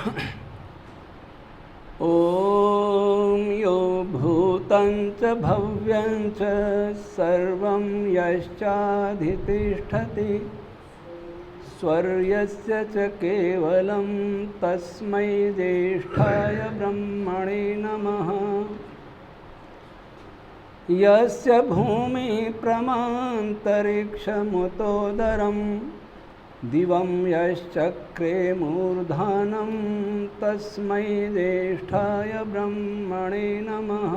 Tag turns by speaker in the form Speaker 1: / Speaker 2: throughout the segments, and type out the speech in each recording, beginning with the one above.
Speaker 1: ॐ यो भूतं च भव्यं च सर्वं यश्चाधितिष्ठति स्वर्यस्य च केवलं तस्मै ज्येष्ठाय ब्रह्मणे नमः। यस्य भूमिः प्रमान्तरिक्षमुतोदरं दिवं यश्चक्रे मूर्धनं तस्मै ज्येष्ठाय ब्रह्मणे नमः।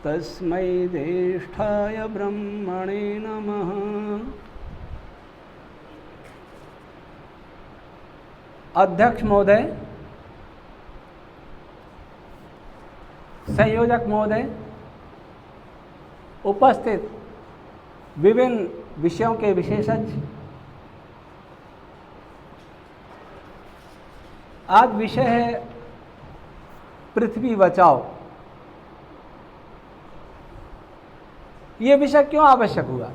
Speaker 1: तस्मै ज्येष्ठाय ब्रह्मणे नमः। अध्यक्ष महोदय, संयोजक महोदय, उपस्थित विभिन्न विषयों के विशेषज्ञ, आज विषय है पृथ्वी बचाओ। ये विषय क्यों आवश्यक हुआ?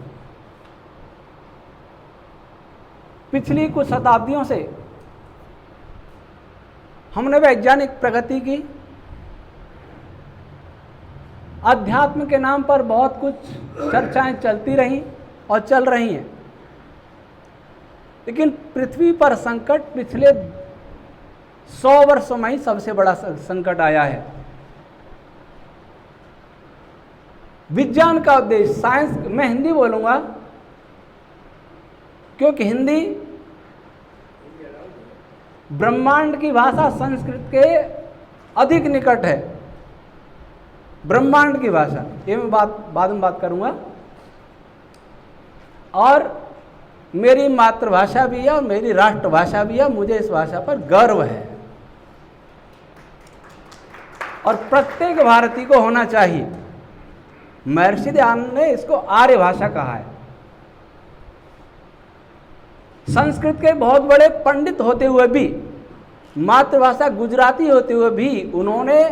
Speaker 1: पिछली कुछ शताब्दियों से हमने वैज्ञानिक प्रगति की, अध्यात्म के नाम पर बहुत कुछ चर्चाएं चलती रहीं और चल रही हैं, लेकिन पृथ्वी पर संकट पिछले 100 वर्षों में ही सबसे बड़ा संकट आया है। विज्ञान का उद्देश्य, साइंस, मैं हिंदी बोलूंगा क्योंकि हिंदी ब्रह्मांड की भाषा संस्कृत के अधिक निकट है। ब्रह्मांड की भाषा, ये मैं बाद में बात करूंगा। और मेरी मातृभाषा भी है और मेरी राष्ट्रभाषा भी है, मुझे इस भाषा पर गर्व है और प्रत्येक भारतीय को होना चाहिए। महर्षि दयानंद ने इसको आर्य भाषा कहा है। संस्कृत के बहुत बड़े पंडित होते हुए भी, मातृभाषा गुजराती होते हुए भी, उन्होंने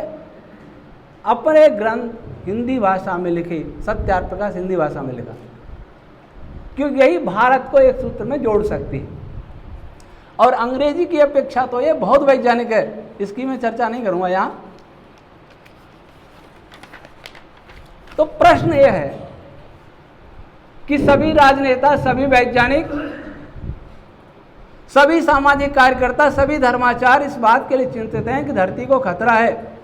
Speaker 1: अपने ग्रंथ हिंदी भाषा में लिखे। सत्यार्थ प्रकाश हिंदी भाषा में लिखा, क्योंकि यही भारत को एक सूत्र में जोड़ सकती है। और अंग्रेजी की अपेक्षा तो ये बहुत वैज्ञानिक है, इसकी मैं चर्चा नहीं करूंगा यहां। तो प्रश्न यह है कि सभी राजनेता, सभी वैज्ञानिक, सभी सामाजिक कार्यकर्ता, सभी धर्माचार्य इस बात के लिए चिंतित हैं कि धरती को खतरा है,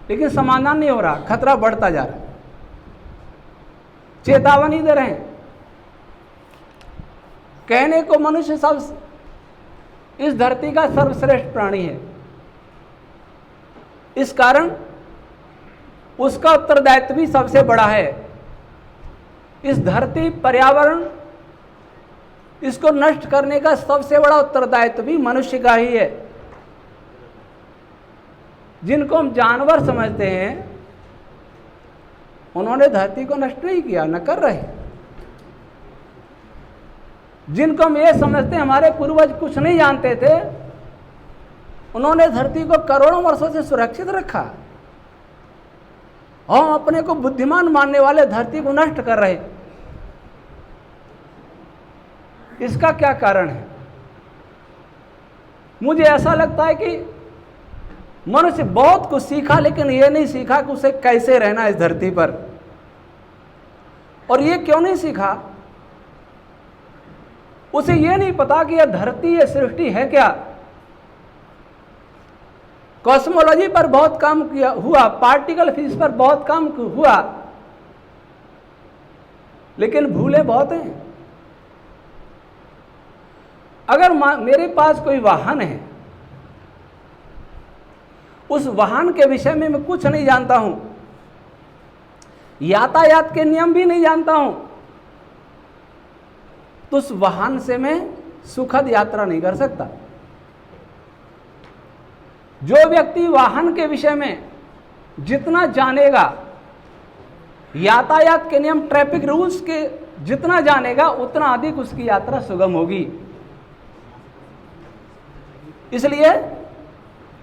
Speaker 1: लेकिन समाधान नहीं हो रहा, खतरा बढ़ता जा रहा है। चेतावनी दे रहे हैं। कहने को मनुष्य सब इस धरती का सर्वश्रेष्ठ प्राणी है, इस कारण उसका उत्तरदायित्व भी सबसे बड़ा है। इस धरती, पर्यावरण, इसको नष्ट करने का सबसे बड़ा उत्तरदायित्व भी मनुष्य का ही है। जिनको हम जानवर समझते हैं, उन्होंने धरती को नष्ट नहीं किया, न कर रहे। जिनको हम ये समझते हैं हमारे पूर्वज कुछ नहीं जानते थे, उन्होंने धरती को करोड़ों वर्षों से सुरक्षित रखा। हम अपने को बुद्धिमान मानने वाले धरती को नष्ट कर रहे। इसका क्या कारण है? मुझे ऐसा लगता है कि मनुष्य बहुत कुछ सीखा, लेकिन यह नहीं सीखा कि उसे कैसे रहना इस धरती पर। और ये क्यों नहीं सीखा? उसे यह नहीं पता कि यह धरती, यह सृष्टि है क्या। कॉस्मोलॉजी पर बहुत काम किया हुआ, पार्टिकल फिजिक्स पर बहुत काम हुआ, लेकिन भूलें बहुत हैं। अगर मेरे पास कोई वाहन है, उस वाहन के विषय में मैं कुछ नहीं जानता हूं, यातायात के नियम भी नहीं जानता हूं, तो उस वाहन से मैं सुखद यात्रा नहीं कर सकता। जो व्यक्ति वाहन के विषय में जितना जानेगा, यातायात के नियम, ट्रैफिक रूल्स के जितना जानेगा, उतना अधिक उसकी यात्रा सुगम होगी। इसलिए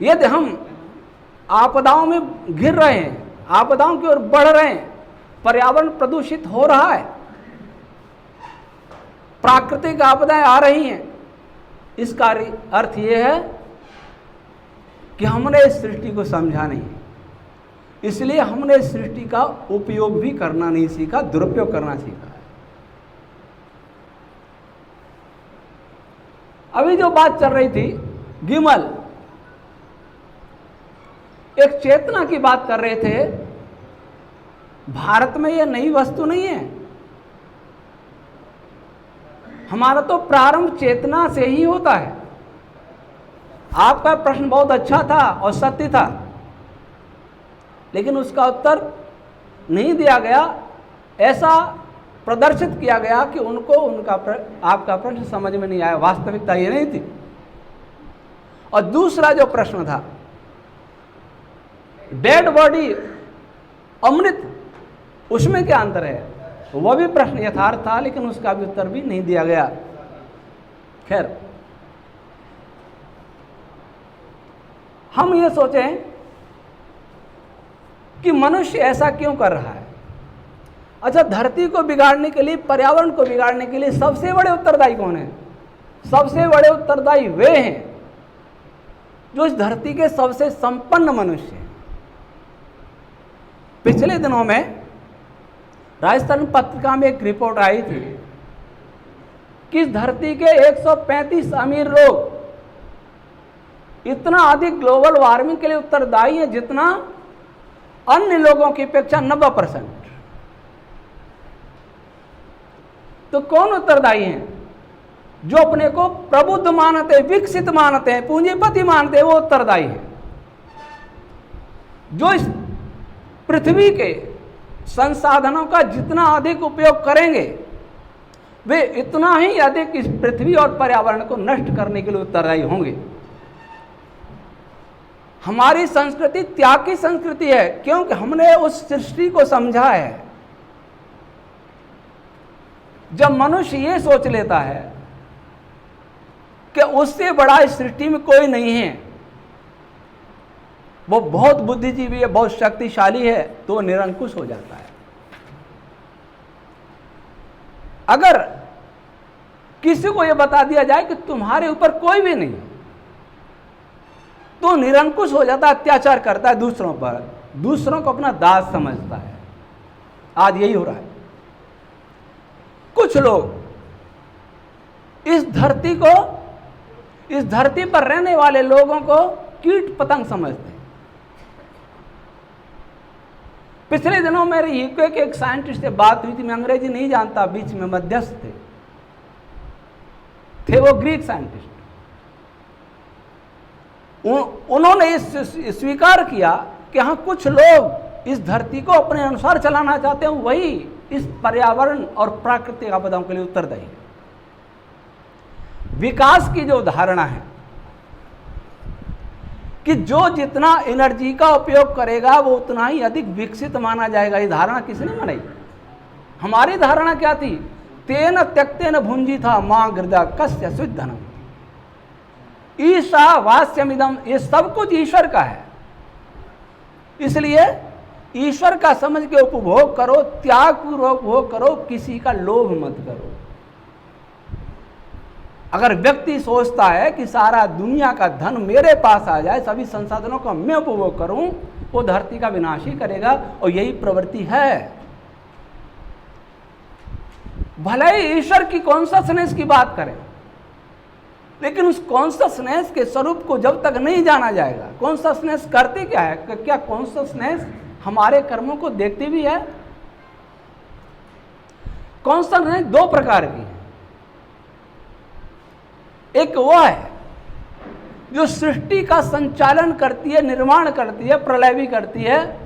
Speaker 1: यदि हम आपदाओं में घिर रहे हैं, आपदाओं की ओर बढ़ रहे हैं, पर्यावरण प्रदूषित हो रहा है, प्राकृतिक आपदाएं आ रही हैं, इसका अर्थ ये है कि हमने इस सृष्टि को समझा नहीं, इसलिए हमने इस सृष्टि का उपयोग भी करना नहीं सीखा, दुरुपयोग करना सीखा। अभी जो बात चल रही थी गिमल, एक चेतना की बात कर रहे थे। भारत में यह नई वस्तु नहीं है, हमारा तो प्रारंभ चेतना से ही होता है। आपका प्रश्न बहुत अच्छा था और सत्य था, लेकिन उसका उत्तर नहीं दिया गया, ऐसा प्रदर्शित किया गया कि उनको आपका प्रश्न समझ में नहीं आया। वास्तविकता ये नहीं थी। और दूसरा जो प्रश्न था, डेड बॉडी अमृत, उसमें क्या अंतर है, वह भी प्रश्न यथार्थ था, लेकिन उसका भी उत्तर भी नहीं दिया गया। खैर, हम ये सोचें कि मनुष्य ऐसा क्यों कर रहा है। अच्छा, धरती को बिगाड़ने के लिए, पर्यावरण को बिगाड़ने के लिए सबसे बड़े उत्तरदायी कौन है? सबसे बड़े उत्तरदायी वे हैं जो इस धरती के सबसे संपन्न मनुष्य हैं। पिछले दिनों में राजस्थान पत्रिका में एक रिपोर्ट आई थी कि इस धरती के 135 अमीर लोग इतना अधिक ग्लोबल वार्मिंग के लिए उत्तरदायी हैं जितना अन्य लोगों की अपेक्षा 90%। तो कौन उत्तरदायी हैं? जो अपने को प्रबुद्ध मानते, विकसित मानते हैं, पूंजीपति मानते हैं, वो उत्तरदायी हैं। जो इस पृथ्वी के संसाधनों का जितना अधिक उपयोग करेंगे, वे इतना ही अधिक इस पृथ्वी और पर्यावरण को नष्ट करने के लिए उत्तरदायी होंगे। हमारी संस्कृति त्याग की संस्कृति है, क्योंकि हमने उस सृष्टि को समझा है। जब मनुष्य ये सोच लेता है कि उससे बड़ा इस सृष्टि में कोई नहीं है, वो बहुत बुद्धिजीवी है, बहुत शक्तिशाली है, तो वो निरंकुश हो जाता है। अगर किसी को यह बता दिया जाए कि तुम्हारे ऊपर कोई भी नहीं, तो निरंकुश हो जाता है, अत्याचार करता है दूसरों पर, दूसरों को अपना दास समझता है। आज यही हो रहा है। कुछ लोग इस धरती पर रहने वाले लोगों को कीट पतंग समझते हैं। पिछले दिनों मेरे यूके के एक साइंटिस्ट से बात हुई थी, मैं अंग्रेजी नहीं जानता, बीच में मध्यस्थ थे वो ग्रीक साइंटिस्ट। उन्होंने स्वीकार किया कि हाँ, कुछ लोग इस धरती को अपने अनुसार चलाना चाहते हैं, वही इस पर्यावरण और प्राकृतिक आपदाओं के लिए उत्तरदायी है। विकास की जो धारणा है कि जो जितना एनर्जी का उपयोग करेगा वो उतना ही अधिक विकसित माना जाएगा, ये धारणा किसने बनाई? हमारी धारणा क्या थी? तेन त्यक्तेन भुंजी था मां गृदा कस्य सुधनम, ईशा वास्यमिदम, ये सब कुछ ईश्वर का है, इसलिए ईश्वर का समझ के उपभोग करो, त्याग पूर्वक उपभोग करो, किसी का लोभ मत करो। अगर व्यक्ति सोचता है कि सारा दुनिया का धन मेरे पास आ जाए, सभी संसाधनों का मैं उपभोग करूं, वो धरती का विनाश ही करेगा, और यही प्रवृत्ति है। भले ही ईश्वर की कॉन्शसनेस की बात करें, लेकिन उस कॉन्शसनेस के स्वरूप को जब तक नहीं जाना जाएगा, कॉन्शसनेस करती क्या है, क्या कॉन्शसनेस हमारे कर्मों को देखती भी है? कॉन्शसनेस दो प्रकार की है। एक वो है जो सृष्टि का संचालन करती है, निर्माण करती है, प्रलय भी करती है,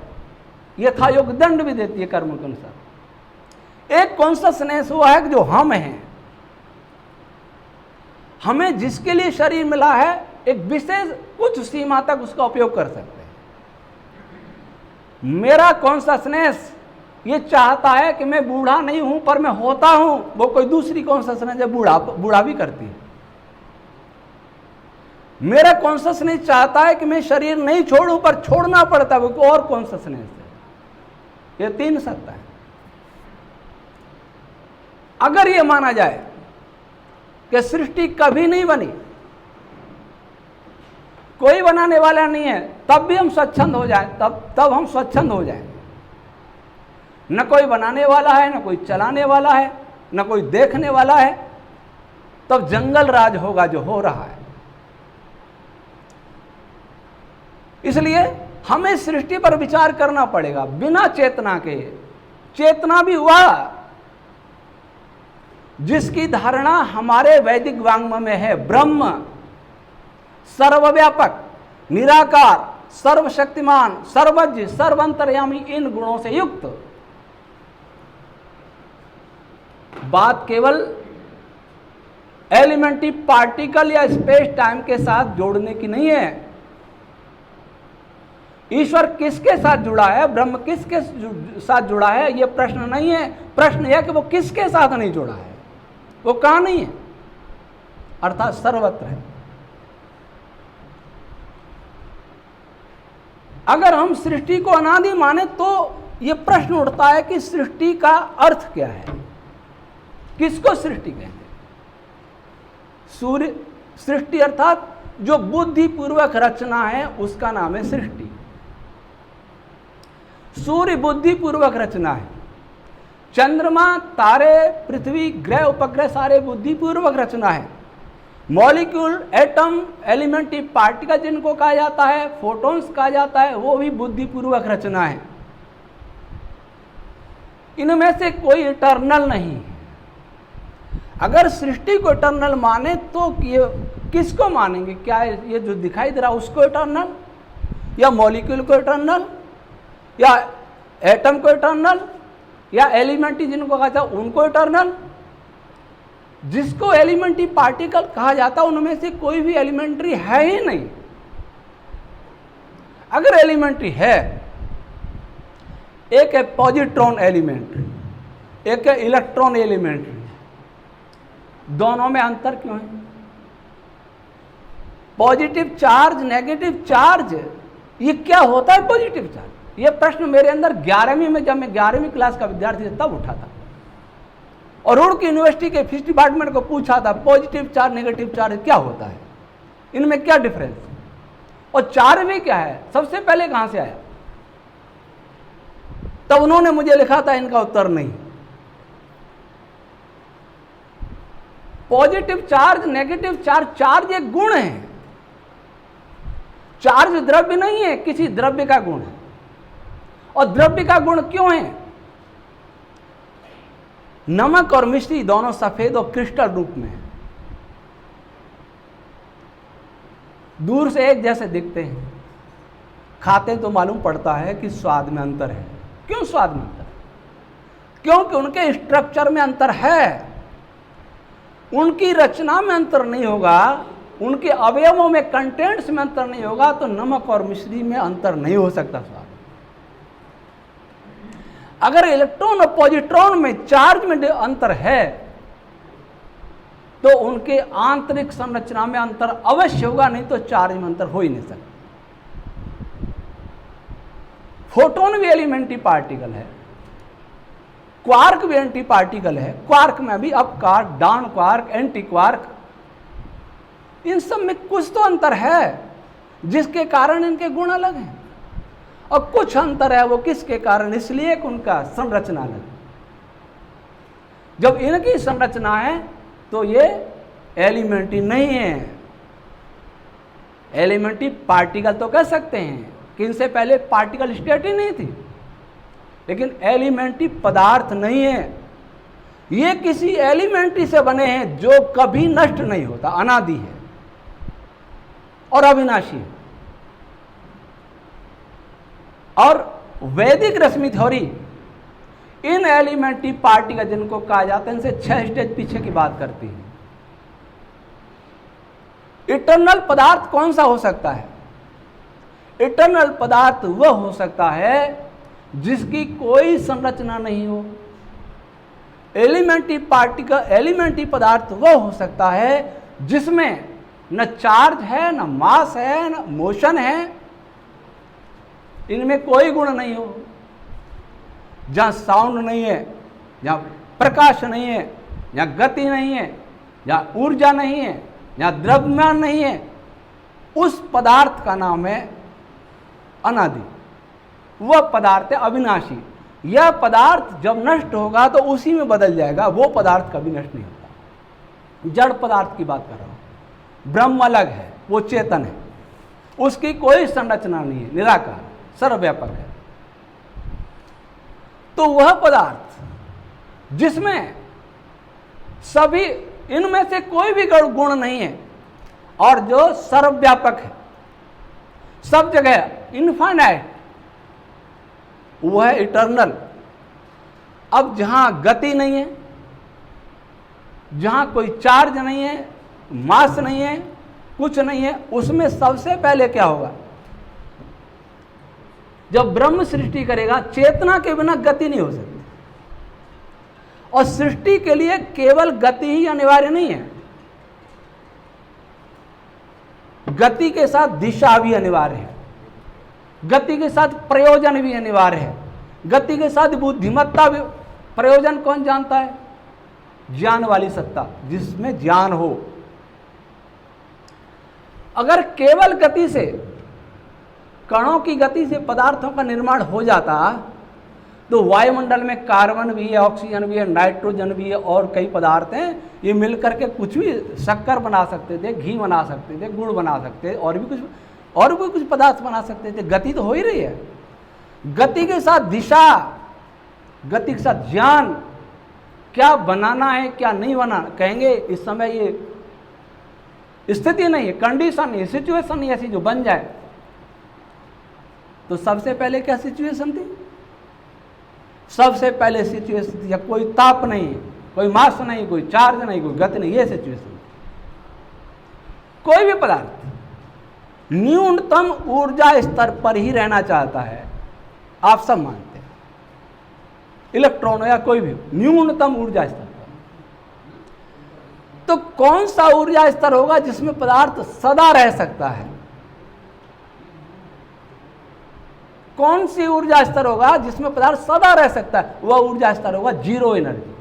Speaker 1: यथायोग दंड भी देती है कर्मों के अनुसार। एक कॉन्शसनेस वो है जो हम हैं, हमें जिसके लिए शरीर मिला है, एक विशेष कुछ सीमा तक उसका उपयोग कर सकते हैं। मेरा कॉन्शसनेस ये चाहता है कि मैं बूढ़ा नहीं हूं पर मैं होता हूं, वो कोई दूसरी कॉन्शसनेस है बूढ़ा भी करती है। मेरा कॉन्शसनेस चाहता है कि मैं शरीर नहीं छोड़ूं पर छोड़ना पड़ता है, वो और कॉन्शसनेस है। ये तीन सत्ता है। अगर ये माना जाए कि सृष्टि कभी नहीं बनी, कोई बनाने वाला नहीं है, तब भी हम स्वच्छंद हो जाएं, तब हम स्वच्छंद हो जाएं। न कोई बनाने वाला है, न कोई चलाने वाला है, न कोई देखने वाला है, तब जंगल राज होगा जो हो रहा है। इसलिए हमें सृष्टि पर विचार करना पड़ेगा बिना चेतना के। चेतना भी हुआ जिसकी धारणा हमारे वैदिक वाङ्मय में है, ब्रह्म सर्वव्यापक, निराकार, सर्वशक्तिमान, सर्वज्ञ, सर्वंतर्यामी, इन गुणों से युक्त। बात केवल एलिमेंट्री पार्टिकल या स्पेस टाइम के साथ जोड़ने की नहीं है। ईश्वर किसके साथ जुड़ा है, ब्रह्म किसके साथ जुड़ा है, यह प्रश्न नहीं है। प्रश्न यह कि वो किसके साथ नहीं जुड़ा है, वो कहां नहीं है, अर्थात सर्वत्र है। अगर हम सृष्टि को अनादि माने तो यह प्रश्न उठता है कि सृष्टि का अर्थ क्या है, किसको सृष्टि कहते हैं। सूर्य सृष्टि अर्थात जो बुद्धिपूर्वक रचना है उसका नाम है सृष्टि। सूर्य बुद्धिपूर्वक रचना है, चंद्रमा, तारे, पृथ्वी, ग्रह, उपग्रह सारे बुद्धिपूर्वक रचना है। मॉलिक्यूल, एटम, एलिमेंट्री पार्टिकल जिनको कहा जाता है, फोटॉन्स कहा जाता है, वो भी बुद्धिपूर्वक रचना है। इनमें से कोई इटर्नल नहीं है। अगर सृष्टि को इटर्नल माने तो ये किसको मानेंगे? क्या ये जो दिखाई दे रहा है उसको इटर्नल, या मॉलिक्यूल को इटर्नल, या एटम को इटर्नल, या एलिमेंट्री जिनको कहा जाता है उनको इटर्नल? जिसको एलिमेंट्री पार्टिकल कहा जाता है उनमें से कोई भी एलिमेंट्री है ही नहीं। अगर एलिमेंट्री है, एक है पॉजिट्रॉन एलिमेंट्री, एक है इलेक्ट्रॉन एलिमेंट्री, दोनों में अंतर क्यों है? पॉजिटिव चार्ज, नेगेटिव चार्ज, ये क्या होता है पॉजिटिव चार्ज? ये प्रश्न मेरे अंदर 11वीं में, जब मैं 11वीं क्लास का विद्यार्थी था तब उठा था, और रुड़की यूनिवर्सिटी के फिजिक्स डिपार्टमेंट को पूछा था पॉजिटिव चार्ज, नेगेटिव चार्ज क्या होता है, इनमें क्या डिफरेंस, और चार्ज भी क्या है, सबसे पहले कहां से आया? तब उन्होंने मुझे लिखा था इनका उत्तर नहीं। Positive charge, negative charge, charge एक गुण है, चार्ज द्रव्य नहीं है, किसी द्रव्य का गुण है। और द्रव्य का गुण क्यों है? नमक और मिश्री दोनों सफेद और क्रिस्टल रूप में है, दूर से एक जैसे दिखते हैं, खाते तो मालूम पड़ता है कि स्वाद में अंतर है। क्यों स्वाद में अंतर? क्योंकि उनके स्ट्रक्चर में अंतर है, उनकी रचना में अंतर नहीं होगा, उनके अवयवों में, कंटेंट्स में अंतर नहीं होगा, तो नमक और मिश्री में अंतर नहीं हो सकता स्वाद। अगर इलेक्ट्रॉन और पॉजिट्रॉन में चार्ज में अंतर है तो उनके आंतरिक संरचना में अंतर अवश्य होगा, नहीं तो चार्ज में अंतर हो ही नहीं सकता। फोटोन भी एलिमेंट्री पार्टिकल है, क्वार्क भी एंटी पार्टिकल है, क्वार्क में भी up quark, down quark, anti quark, इन सब में कुछ तो अंतर है जिसके कारण इनके गुण अलग हैं, और कुछ अंतर है वो किसके कारण, इसलिए कि उनका संरचना अलग। जब इनकी संरचना है तो ये एलिमेंट्री नहीं है। एलिमेंट्री पार्टिकल तो कह सकते हैं कि इनसे पहले पार्टिकल स्टेट ही नहीं थी, लेकिन एलिमेंट्री पदार्थ नहीं है। ये किसी एलिमेंट्री से बने हैं जो कभी नष्ट नहीं होता, अनादि है और अविनाशी है। और वैदिक रश्मि थ्योरी इन एलिमेंट्री पार्टिकल जिनको कहा जाता है इनसे 6 स्टेज पीछे की बात करती है। इटर्नल पदार्थ कौन सा हो सकता है? इटर्नल पदार्थ वह हो सकता है जिसकी कोई संरचना नहीं हो। एलिमेंट्री पार्टिकल, एलिमेंट्री पदार्थ वह हो सकता है जिसमें न चार्ज है, न मास है, न मोशन है, इनमें कोई गुण नहीं हो। जहां साउंड नहीं है, जहां प्रकाश नहीं है, जहां गति नहीं है, जहां ऊर्जा नहीं है, जहां द्रव्यमान नहीं है, उस पदार्थ का नाम है अनादि, वह पदार्थ है अविनाशी। यह पदार्थ जब नष्ट होगा तो उसी में बदल जाएगा, वो पदार्थ कभी नष्ट नहीं होता। जड़ पदार्थ की बात कर रहा हूं। ब्रह्म अलग है, वो चेतन है, उसकी कोई संरचना नहीं है, निराकार सर्वव्यापक है। तो वह पदार्थ जिसमें सभी, इनमें से कोई भी गुण नहीं है और जो सर्वव्यापक है, सब जगह इनफाइनाइट, वह है इटर्नल। अब जहां गति नहीं है, जहां कोई चार्ज नहीं है, मास नहीं है, कुछ नहीं है, उसमें सबसे पहले क्या होगा? जब ब्रह्म सृष्टि करेगा, चेतना के बिना गति नहीं हो सकती, और सृष्टि के लिए केवल गति ही अनिवार्य नहीं है, गति के साथ दिशा भी अनिवार्य है, गति के साथ प्रयोजन भी अनिवार्य है, गति के साथ बुद्धिमत्ता भी। प्रयोजन कौन जानता है? ज्ञान वाली सत्ता, जिसमें ज्ञान हो। अगर केवल गति से, कणों की गति से पदार्थों का निर्माण हो जाता, तो वायुमंडल में कार्बन भी है, ऑक्सीजन भी है, नाइट्रोजन भी है, और कई पदार्थ हैं, ये मिलकर के कुछ भी शक्कर बना सकते थे, घी बना सकते थे, गुड़ बना सकते थे, और भी कुछ पदार्थ बना सकते थे। गति तो हो ही रही है। गति के साथ दिशा, गति के साथ ज्ञान, क्या बनाना है क्या नहीं बनाना। कहेंगे इस समय ये स्थिति नहीं है, कंडीशन नहीं है, सिचुएशन नहीं ऐसी जो बन जाए। तो सबसे पहले क्या सिचुएशन थी? सबसे पहले सिचुएशन थी कोई ताप नहीं, कोई मास नहीं, कोई चार्ज नहीं, कोई गति नहीं, ये सिचुएशन। कोई भी पदार्थ न्यूनतम ऊर्जा स्तर पर ही रहना चाहता है, आप सब मानते हैं। इलेक्ट्रॉन हो या कोई भी, न्यूनतम ऊर्जा स्तर पर। तो कौन सा ऊर्जा स्तर होगा जिसमें पदार्थ सदा रह सकता है? कौन सी ऊर्जा स्तर होगा जिसमें पदार्थ सदा रह सकता है? वह ऊर्जा स्तर होगा जीरो एनर्जी।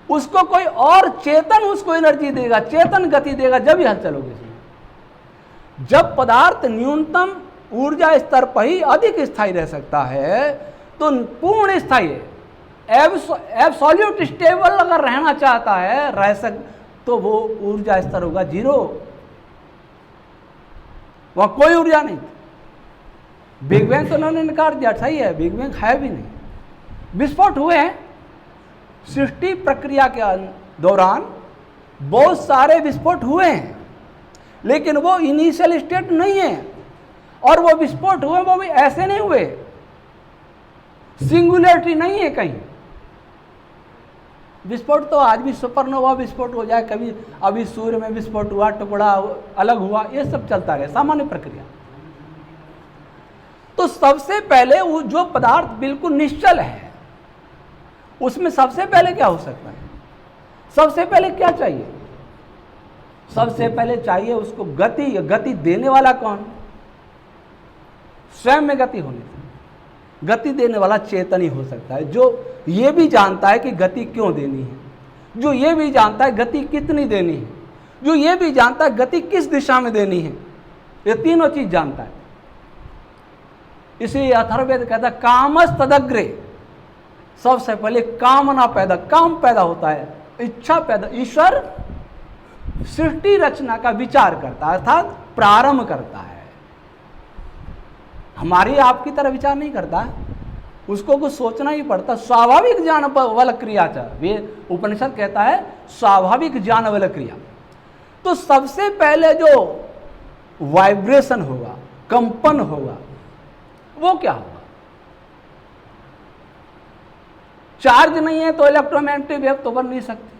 Speaker 1: उसको कोई और चेतन उसको एनर्जी देगा, चेतन गति देगा, जब ही हलचल होगी इसमें। जब पदार्थ न्यूनतम ऊर्जा स्तर पर ही अधिक स्थायी रह सकता है, तो पूर्ण स्थायी एब्सोल्यूट स्टेबल अगर रहना चाहता है, तो वो ऊर्जा स्तर होगा जीरो। वह कोई ऊर्जा नहीं। बिग बैंग तो उन्होंने इनकार दिया, सही है, बिग बैंग है भी नहीं। विस्फोट हुए हैं सृष्टि प्रक्रिया के दौरान, बहुत सारे विस्फोट हुए हैं, लेकिन वो इनिशियल स्टेट नहीं है। और वो विस्फोट हुए, वो भी ऐसे नहीं हुए, सिंगुलरिटी नहीं है कहीं। विस्फोट तो आज भी सुपरनोवा विस्फोट हो जाए, कभी अभी सूर्य में विस्फोट हुआ, टुकड़ा अलग हुआ, ये सब चलता रहे, सामान्य प्रक्रिया। तो सबसे पहले वो जो पदार्थ बिल्कुल निश्चल है, उसमें सबसे पहले क्या हो सकता है? सबसे पहले क्या चाहिए? सबसे पहले चाहिए उसको गति। गति देने वाला कौन? स्वयं में गति होनी चाहिए। गति देने वाला चेतन ही हो सकता है, जो ये भी जानता है कि गति क्यों देनी है, जो ये भी जानता है गति कितनी देनी है, जो ये भी जानता है गति किस दिशा में देनी है। ये तीनों चीज जानता है। इसलिए अथर्ववेद कहता है कामस तदग्रे। सबसे पहले कामना पैदा, काम पैदा होता है, इच्छा पैदा। ईश्वर सृष्टि रचना का विचार करता है, अर्थात प्रारंभ करता है। हमारी आपकी तरह विचार नहीं करता, उसको कुछ सोचना ही पड़ता। स्वाभाविक ज्ञान बल क्रिया च, वे उपनिषद कहता है स्वाभाविक ज्ञान बल क्रिया। तो सबसे पहले जो वाइब्रेशन होगा, कंपन होगा, वो क्या होगा? चार्ज नहीं है तो इलेक्ट्रोमैग्नेटिक वेव तो बन नहीं सकती,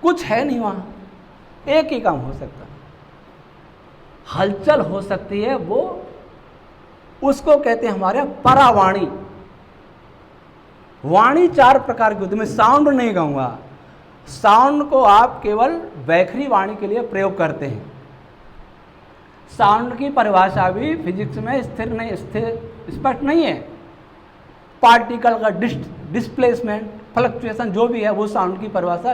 Speaker 1: कुछ है नहीं वहां। एक ही काम हो सकता है, हलचल हो सकती है, वो उसको कहते हैं हमारे परावाणी। वाणी चार प्रकार की होती है, मैं साउंड नहीं कहूंगा। साउंड को आप केवल वैखरी वाणी के लिए प्रयोग करते हैं। साउंड की परिभाषा भी फिजिक्स में स्पष्ट नहीं है। पार्टिकल का डिस्प्लेसमेंट, फ्लक्चुएशन जो भी है, वो साउंड की परिभाषा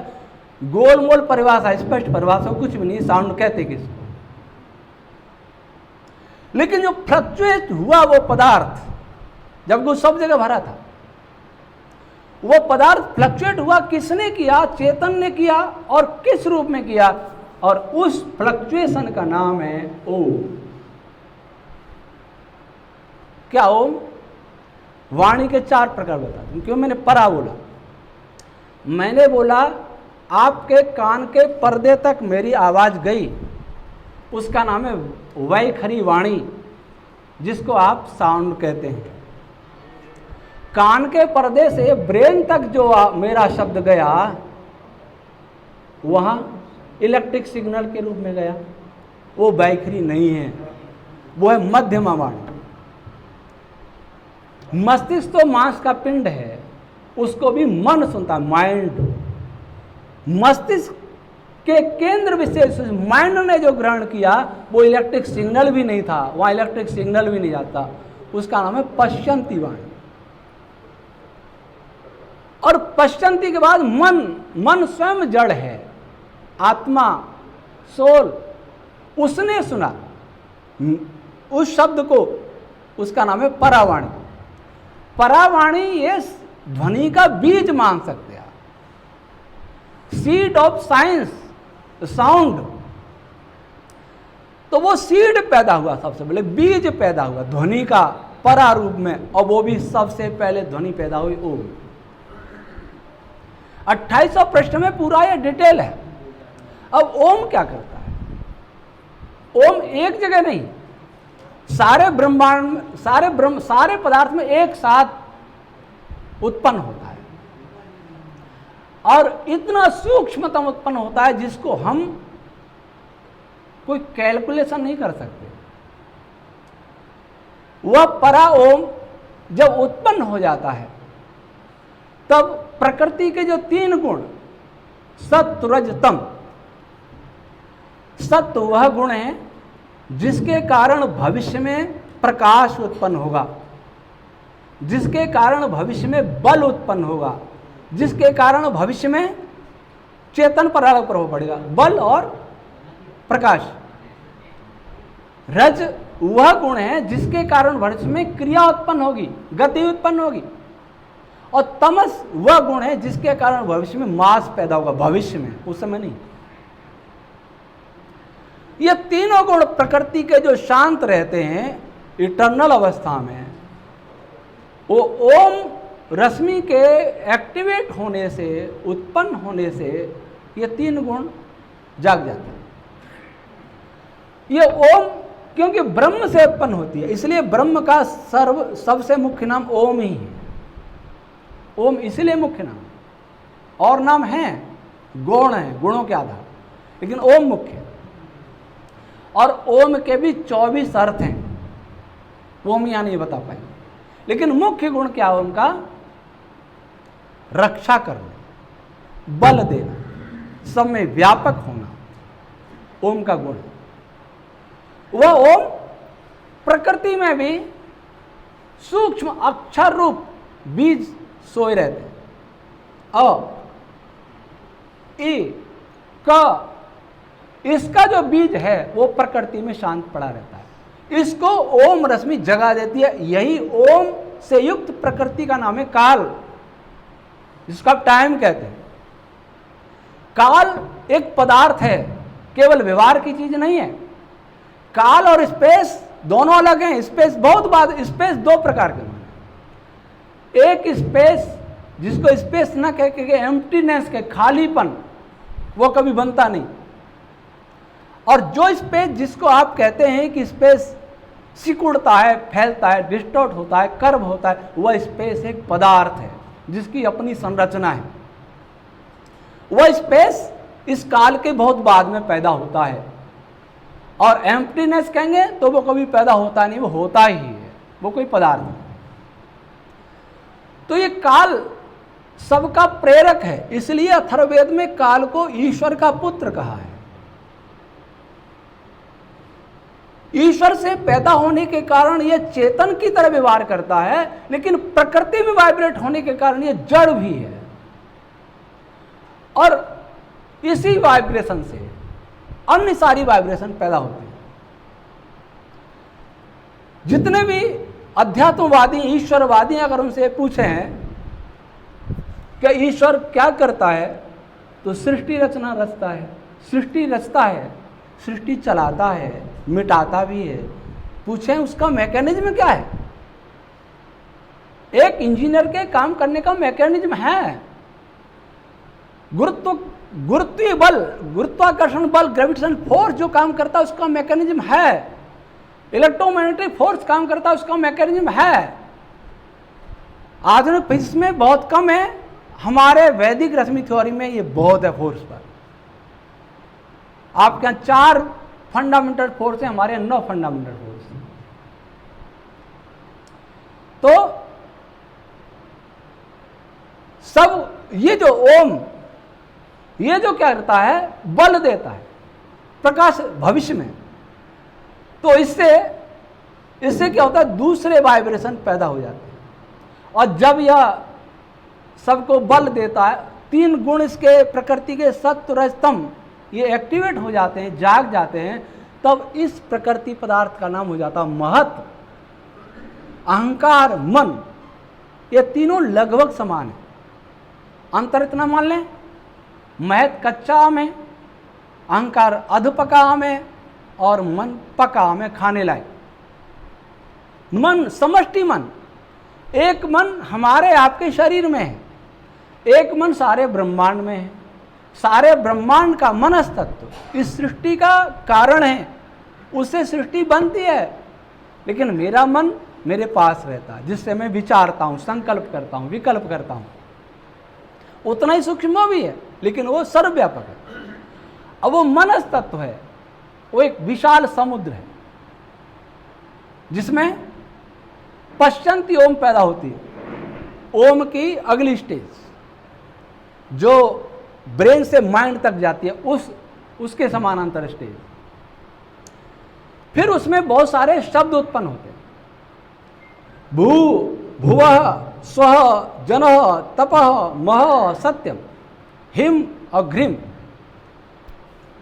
Speaker 1: गोलमोल परिभाषा, स्पष्ट परिभाषा कुछ भी नहीं, साउंड कहते किसको। लेकिन जो फ्लक्चुएट हुआ वो पदार्थ, जब वो सब जगह भरा था, वो पदार्थ फ्लक्चुएट हुआ, किसने किया? चेतन ने किया। और किस रूप में किया? और उस फ्लक्चुएशन का नाम है ओम। क्या ओम? वाणी के 4 प्रकार बता दूं, क्यों मैंने परा बोला? मैंने बोला आपके कान के पर्दे तक मेरी आवाज गई, उसका नाम है वैखरी वाणी, जिसको आप साउंड कहते हैं। कान के पर्दे से ब्रेन तक जो मेरा शब्द गया, वहां इलेक्ट्रिक सिग्नल के रूप में गया, वो वैखरी नहीं है, वो है मध्यमा वाणी। मस्तिष्क तो मांस का पिंड है, उसको भी मन सुनता है, माइंड। मस्तिष्क के केंद्र विशेष माइंड ने जो ग्रहण किया वो इलेक्ट्रिक सिग्नल भी नहीं था, वहां इलेक्ट्रिक सिग्नल भी नहीं जाता, उसका नाम है पश्चंती वाणी। और पश्चंती के बाद मन स्वयं जड़ है, आत्मा, सोल, उसने सुना उस शब्द को, उसका नाम है परावाणी। परावाणी ये ध्वनि का बीज मान सकते हैं, सीड ऑफ साइंस, साउंड। तो वो सीड पैदा हुआ, सबसे पहले बीज पैदा हुआ ध्वनि का परा रूप में, और वो भी सबसे पहले ध्वनि पैदा हुई ओम। 2800 पृष्ठ में पूरा ये डिटेल है। अब ओम क्या करता है? ओम एक जगह नहीं, सारे ब्रह्मांड, सारे पदार्थ में एक साथ उत्पन्न होता है, और इतना सूक्ष्मतम उत्पन्न होता है जिसको हम कोई कैलकुलेशन नहीं कर सकते। वह परा ओम जब उत्पन्न हो जाता है, तब प्रकृति के जो 3 गुण, सत्व रज तम। सत्व वह गुण है जिसके कारण भविष्य में प्रकाश उत्पन्न होगा, जिसके कारण भविष्य में बल उत्पन्न होगा, जिसके कारण भविष्य में चेतन पर अलग प्रभाव पड़ेगा, बल और प्रकाश। रज वह गुण है जिसके कारण भविष्य में क्रिया उत्पन्न होगी, गति उत्पन्न होगी, और तमस वह गुण है जिसके कारण भविष्य में मास पैदा होगा, भविष्य में, उस समय नहीं। ये तीनों गुण प्रकृति के जो शांत रहते हैं इटर्नल अवस्था में, वो ओम रश्मि के एक्टिवेट होने से, उत्पन्न होने से ये 3 गुण जाग जाते हैं। ये ओम क्योंकि ब्रह्म से उत्पन्न होती है, इसलिए ब्रह्म का सबसे मुख्य नाम ओम ही है। ओम इसलिए मुख्य नाम, और नाम है गौण है, गुणों के आधार, लेकिन ओम मुख्य। और ओम के भी 24 अर्थ हैं, वो हम यहां नहीं बता पाएंगे, लेकिन मुख्य गुण क्या है उनका? रक्षा करना, बल देना, सब में व्यापक होना, ओम का गुण। वह ओम प्रकृति में भी सूक्ष्म अक्षर रूप बीज सोए रहते हैं। अ, इ, क, इसका जो बीज है वो प्रकृति में शांत पड़ा रहता है, इसको ओम रश्मि जगा देती है। यही ओम से युक्त प्रकृति का नाम है काल, जिसको आप टाइम कहते हैं। काल एक पदार्थ है, केवल व्यवहार की चीज नहीं है। काल और स्पेस दोनों अलग हैं। स्पेस बहुत बात, स्पेस 2 प्रकार के माने। एक स्पेस जिसको स्पेस न कह के एम्प्टीनेस के, खालीपन, वो कभी बनता नहीं। और जो स्पेस जिसको आप कहते हैं कि स्पेस सिकुड़ता है, फैलता है, डिस्टॉर्ट होता है, कर्व होता है, वह स्पेस एक पदार्थ है जिसकी अपनी संरचना है। वह स्पेस इस काल के बहुत बाद में पैदा होता है। और एम्प्टीनेस कहेंगे तो वो कभी पैदा होता नहीं, वो होता ही है, वो कोई पदार्थ नहीं। तो ये काल सबका प्रेरक है, इसलिए अथर्ववेद में काल को ईश्वर का पुत्र कहा है। ईश्वर से पैदा होने के कारण यह चेतन की तरह व्यवहार करता है, लेकिन प्रकृति में वाइब्रेट होने के कारण यह जड़ भी है। और इसी वाइब्रेशन से अन्य सारी वाइब्रेशन पैदा होती है। जितने भी अध्यात्मवादी, ईश्वरवादी अगर उनसे पूछे हैं कि ईश्वर क्या करता है, तो सृष्टि रचना रचता है, सृष्टि रचता है, सृष्टि चलाता है, मिटाता भी है। पूछें उसका मैकेनिज्म क्या है? एक इंजीनियर के काम करने का मैकेनिज्म है। गुरुत्वीय बल, गुरुत्वाकर्षण बल, ग्रेविटेशन फोर्स जो काम करता है उसका मैकेनिज्म है। इलेक्ट्रोमैग्नेटिक फोर्स काम करता है उसका मैकेनिज्म है। आधुनिक फिजिक्स में बहुत कम है, हमारे वैदिक रश्मि थ्योरी में ये बहुत है फोर्स पर। आपके यहाँ 4 फंडामेंटल फोर्स है, हमारे यहाँ 9 फंडामेंटल फोर्स है। तो सब ये जो ओम, ये जो क्या करता है, बल देता है प्रकाश भविष्य में। तो इससे क्या होता है, दूसरे वाइब्रेशन पैदा हो जाते हैं। और जब यह सबको बल देता है, 3 गुण इसके प्रकृति के सत्व रज तम ये एक्टिवेट हो जाते हैं, जाग जाते हैं, तब इस प्रकृति पदार्थ का नाम हो जाता महत। अहंकार, मन, ये तीनों लगभग समान है। अंतर इतना मान लें, महत कच्चा आम है, अहंकार अधपका आम है, और मन पका आम है, खाने लायक। मन समष्टि मन, एक मन हमारे आपके शरीर में है, एक मन सारे ब्रह्मांड में है। सारे ब्रह्मांड का मनस तत्व इस सृष्टि का कारण है, उससे सृष्टि बनती है। लेकिन मेरा मन मेरे पास रहता है, जिससे मैं विचारता हूँ, संकल्प करता हूँ, विकल्प करता हूँ। उतना ही सूक्ष्म भी है, लेकिन वो सर्वव्यापक है। अब वो मनस तत्व है, वो एक विशाल समुद्र है जिसमें पश्चंती ओम पैदा होती है। ओम की अगली स्टेज जो ब्रेन से माइंड तक जाती है, उसके समानांतर स्टेज। फिर उसमें बहुत सारे शब्द उत्पन्न होते हैं। भू, भुवः, स्वः, जनः, तपः, महः, सत्यम, हिम और घ्रिम,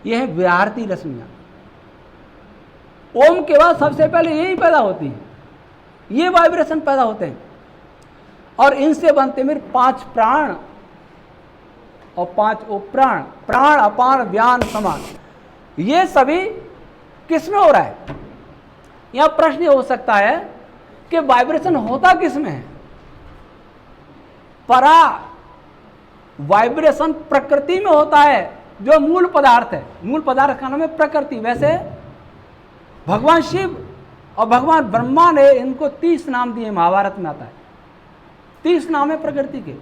Speaker 1: ये है व्याहृति रश्मियां। ओम के बाद सबसे पहले यही पैदा होती है, ये वाइब्रेशन पैदा होते हैं। और इनसे बनते मेरे 5 प्राण और 5 उपप्राण, प्राण, अपान, व्यान, समान। ये सभी किस में हो रहा है? यहां प्रश्न हो सकता है कि वाइब्रेशन होता किस में है? परा वाइब्रेशन प्रकृति में होता है, जो मूल पदार्थ है। मूल पदार्थ का नाम है प्रकृति। वैसे भगवान शिव और भगवान ब्रह्मा ने इनको 30 नाम दिए, महाभारत में आता है। 30 नाम है प्रकृति के।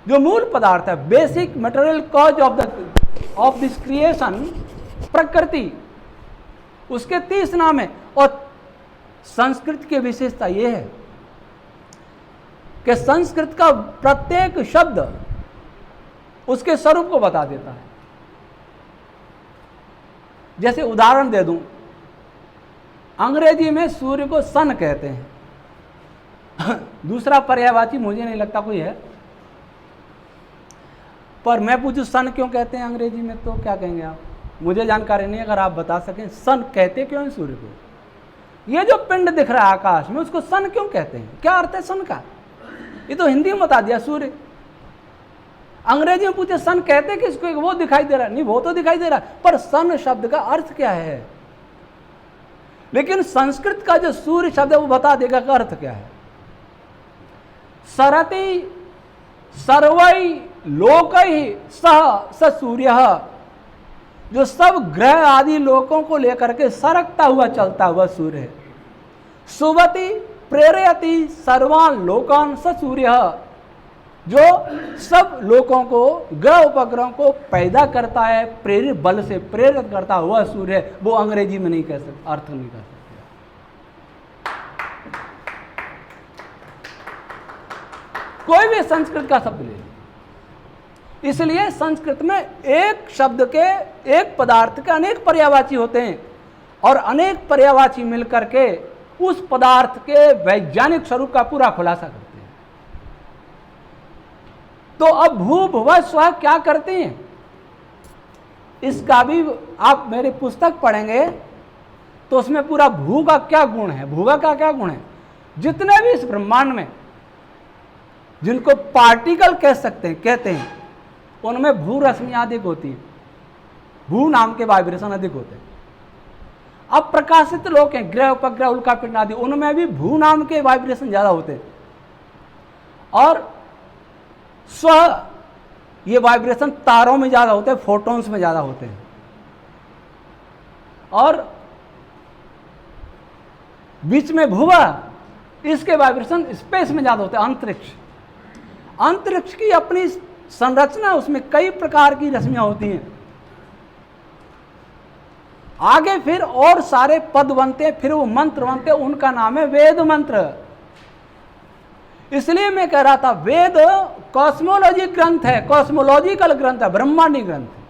Speaker 1: जो मूल पदार्थ है, basic material cause of this creation, प्रकृति, उसके 30 नाम है। और संस्कृत की विशेषता यह है कि संस्कृत का प्रत्येक शब्द उसके स्वरूप को बता देता है। जैसे उदाहरण दे दूं, अंग्रेजी में सूर्य को सन कहते हैं। दूसरा पर्यायवाची मुझे नहीं लगता कोई है, पर मैं पूछूं सन क्यों कहते हैं अंग्रेजी में, तो क्या कहेंगे आप? मुझे जानकारी नहीं, अगर आप बता सकें सन कहते क्यों है सूर्य को? ये जो पिंड दिख रहा है आकाश में, उसको सन क्यों कहते हैं? क्या अर्थ है सन का? ये तो हिंदी में बता दिया, सूर्य। अंग्रेजी में पूछे सन कहते किसको? वो दिखाई दे रहा नहीं, वो तो दिखाई दे रहा, पर सन शब्द का अर्थ क्या है? लेकिन संस्कृत का जो सूर्य शब्द है वो बता देगा का अर्थ क्या है। सरति सर्वै लोकै सह स सूर्य, जो सब ग्रह आदि लोकों को लेकर के सरकता हुआ चलता हुआ सूर्य है। सुवति प्रेरयति सर्वान लोकान स सूर्य, जो सब लोगों को, ग्रह उपग्रहों को पैदा करता है, प्रेरित बल से प्रेरित करता हुआ सूर्य है। वो अंग्रेजी में नहीं कह सकते, अर्थ नहीं कर सकते। कोई भी संस्कृत का शब्द ले लीजिए, इसलिए संस्कृत में एक शब्द के, एक पदार्थ के अनेक पर्यायवाची होते हैं, और अनेक पर्यायवाची मिलकर के उस पदार्थ के वैज्ञानिक स्वरूप का पूरा खुलासा करते हैं। तो अब भू भुव स्व क्या करते हैं? इसका भी आप मेरी पुस्तक पढ़ेंगे तो उसमें पूरा भू का क्या गुण है, भूगा का क्या गुण है, जितने भी इस ब्रह्मांड में जिनको पार्टिकल कह सकते हैं कहते हैं, उनमें भू रश्मियां अधिक होती हैं, भू नाम के वाइब्रेशन अधिक होते हैं। अब प्रकाशित लोग हैं, ग्रह उपग्रह उल्का पिंड आदि, उनमें भी भू नाम के वाइब्रेशन ज्यादा होते हैं, और स्व ये वाइब्रेशन तारों में ज्यादा होते हैं, फोटॉन्स में ज्यादा होते हैं, और बीच में भुवा, इसके वाइब्रेशन स्पेस में ज्यादा होते हैं, अंतरिक्ष। अंतरिक्ष की अपनी संरचना, उसमें कई प्रकार की रश्मियां होती हैं। आगे फिर और सारे पद बनते हैं, फिर वो मंत्र बनते हैं, उनका नाम है वेद मंत्र। इसलिए मैं कह रहा था वेद कॉस्मोलॉजी ग्रंथ है, कॉस्मोलॉजिकल ग्रंथ है, ब्रह्मांडी ग्रंथ है,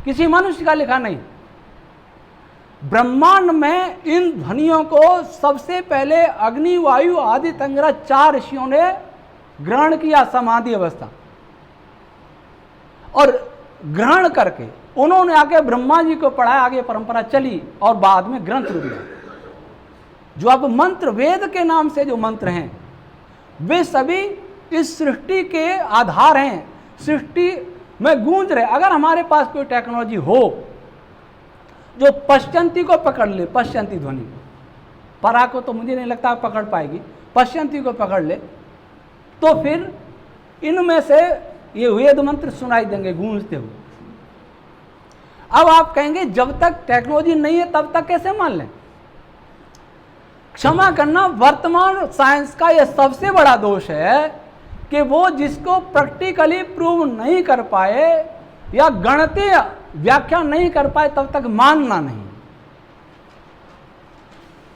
Speaker 1: किसी मनुष्य का लिखा नहीं। ब्रह्मांड में इन ध्वनियों को सबसे पहले अग्नि, वायु, आदित्य, अंगिरस 4 ऋषियों ने ग्रहण किया समाधि अवस्था, और ग्रहण करके उन्होंने आगे ब्रह्मा जी को पढ़ाया, आगे परंपरा चली और बाद में ग्रंथ रूप लिया। जो अब मंत्र वेद के नाम से जो मंत्र हैं वे सभी इस सृष्टि के आधार हैं, सृष्टि में गूंज रहे। अगर हमारे पास कोई टेक्नोलॉजी हो जो पश्चंती को पकड़ ले, पश्चंती ध्वनि, परा को तो मुझे नहीं लगता पकड़ पाएगी, पश्चंती को पकड़ ले, तो फिर इनमें से ये वेद मंत्र सुनाई देंगे गूंजते हुए। अब आप कहेंगे जब तक टेक्नोलॉजी नहीं है तब तक कैसे मान लें? क्षमा करना, वर्तमान साइंस का यह सबसे बड़ा दोष है कि वो जिसको प्रैक्टिकली प्रूव नहीं कर पाए या गणितीय व्याख्या नहीं कर पाए तब तक मानना नहीं।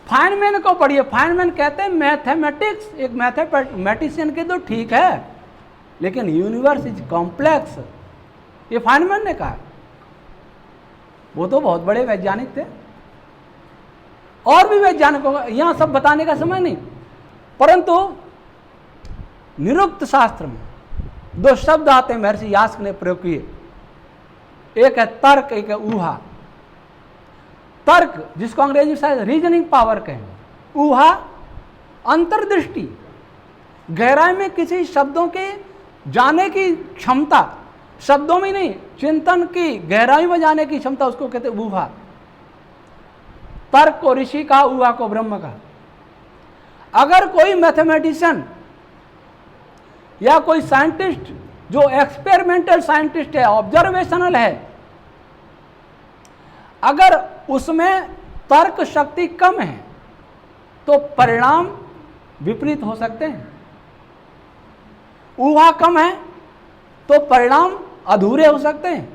Speaker 1: फाइनमैन को पढ़िए, फाइनमैन कहते हैं मैथमेटिक्स, एक मैथमेटिशियन के तो ठीक है, लेकिन यूनिवर्स इज कॉम्प्लेक्स, ये फाइनमैन ने कहा। वो तो बहुत बड़े वैज्ञानिक थे, और भी वैज्ञानिकों का यहां सब बताने का समय नहीं, परंतु निरुक्त शास्त्र में 2 शब्द आते हैं महर्षि यास्क ने प्रयोग किए, एक है तर्क, एक है ऊहा। तर्क जिसको अंग्रेजी में शायद रीजनिंग पावर कहें, ऊहा अंतर्दृष्टि, गहराई में किसी शब्दों के जाने की क्षमता, शब्दों में नहीं, चिंतन की गहराई में जाने की क्षमता, उसको कहते हैं ऊहा। तर्क को ऋषि का, ऊहा को ब्रह्म का। अगर कोई मैथमेटिशियन या कोई साइंटिस्ट जो एक्सपेरिमेंटल साइंटिस्ट है, ऑब्जर्वेशनल है, अगर उसमें तर्क शक्ति कम है तो परिणाम विपरीत हो सकते हैं। ऊहा कम है तो परिणाम अधूरे हो सकते हैं।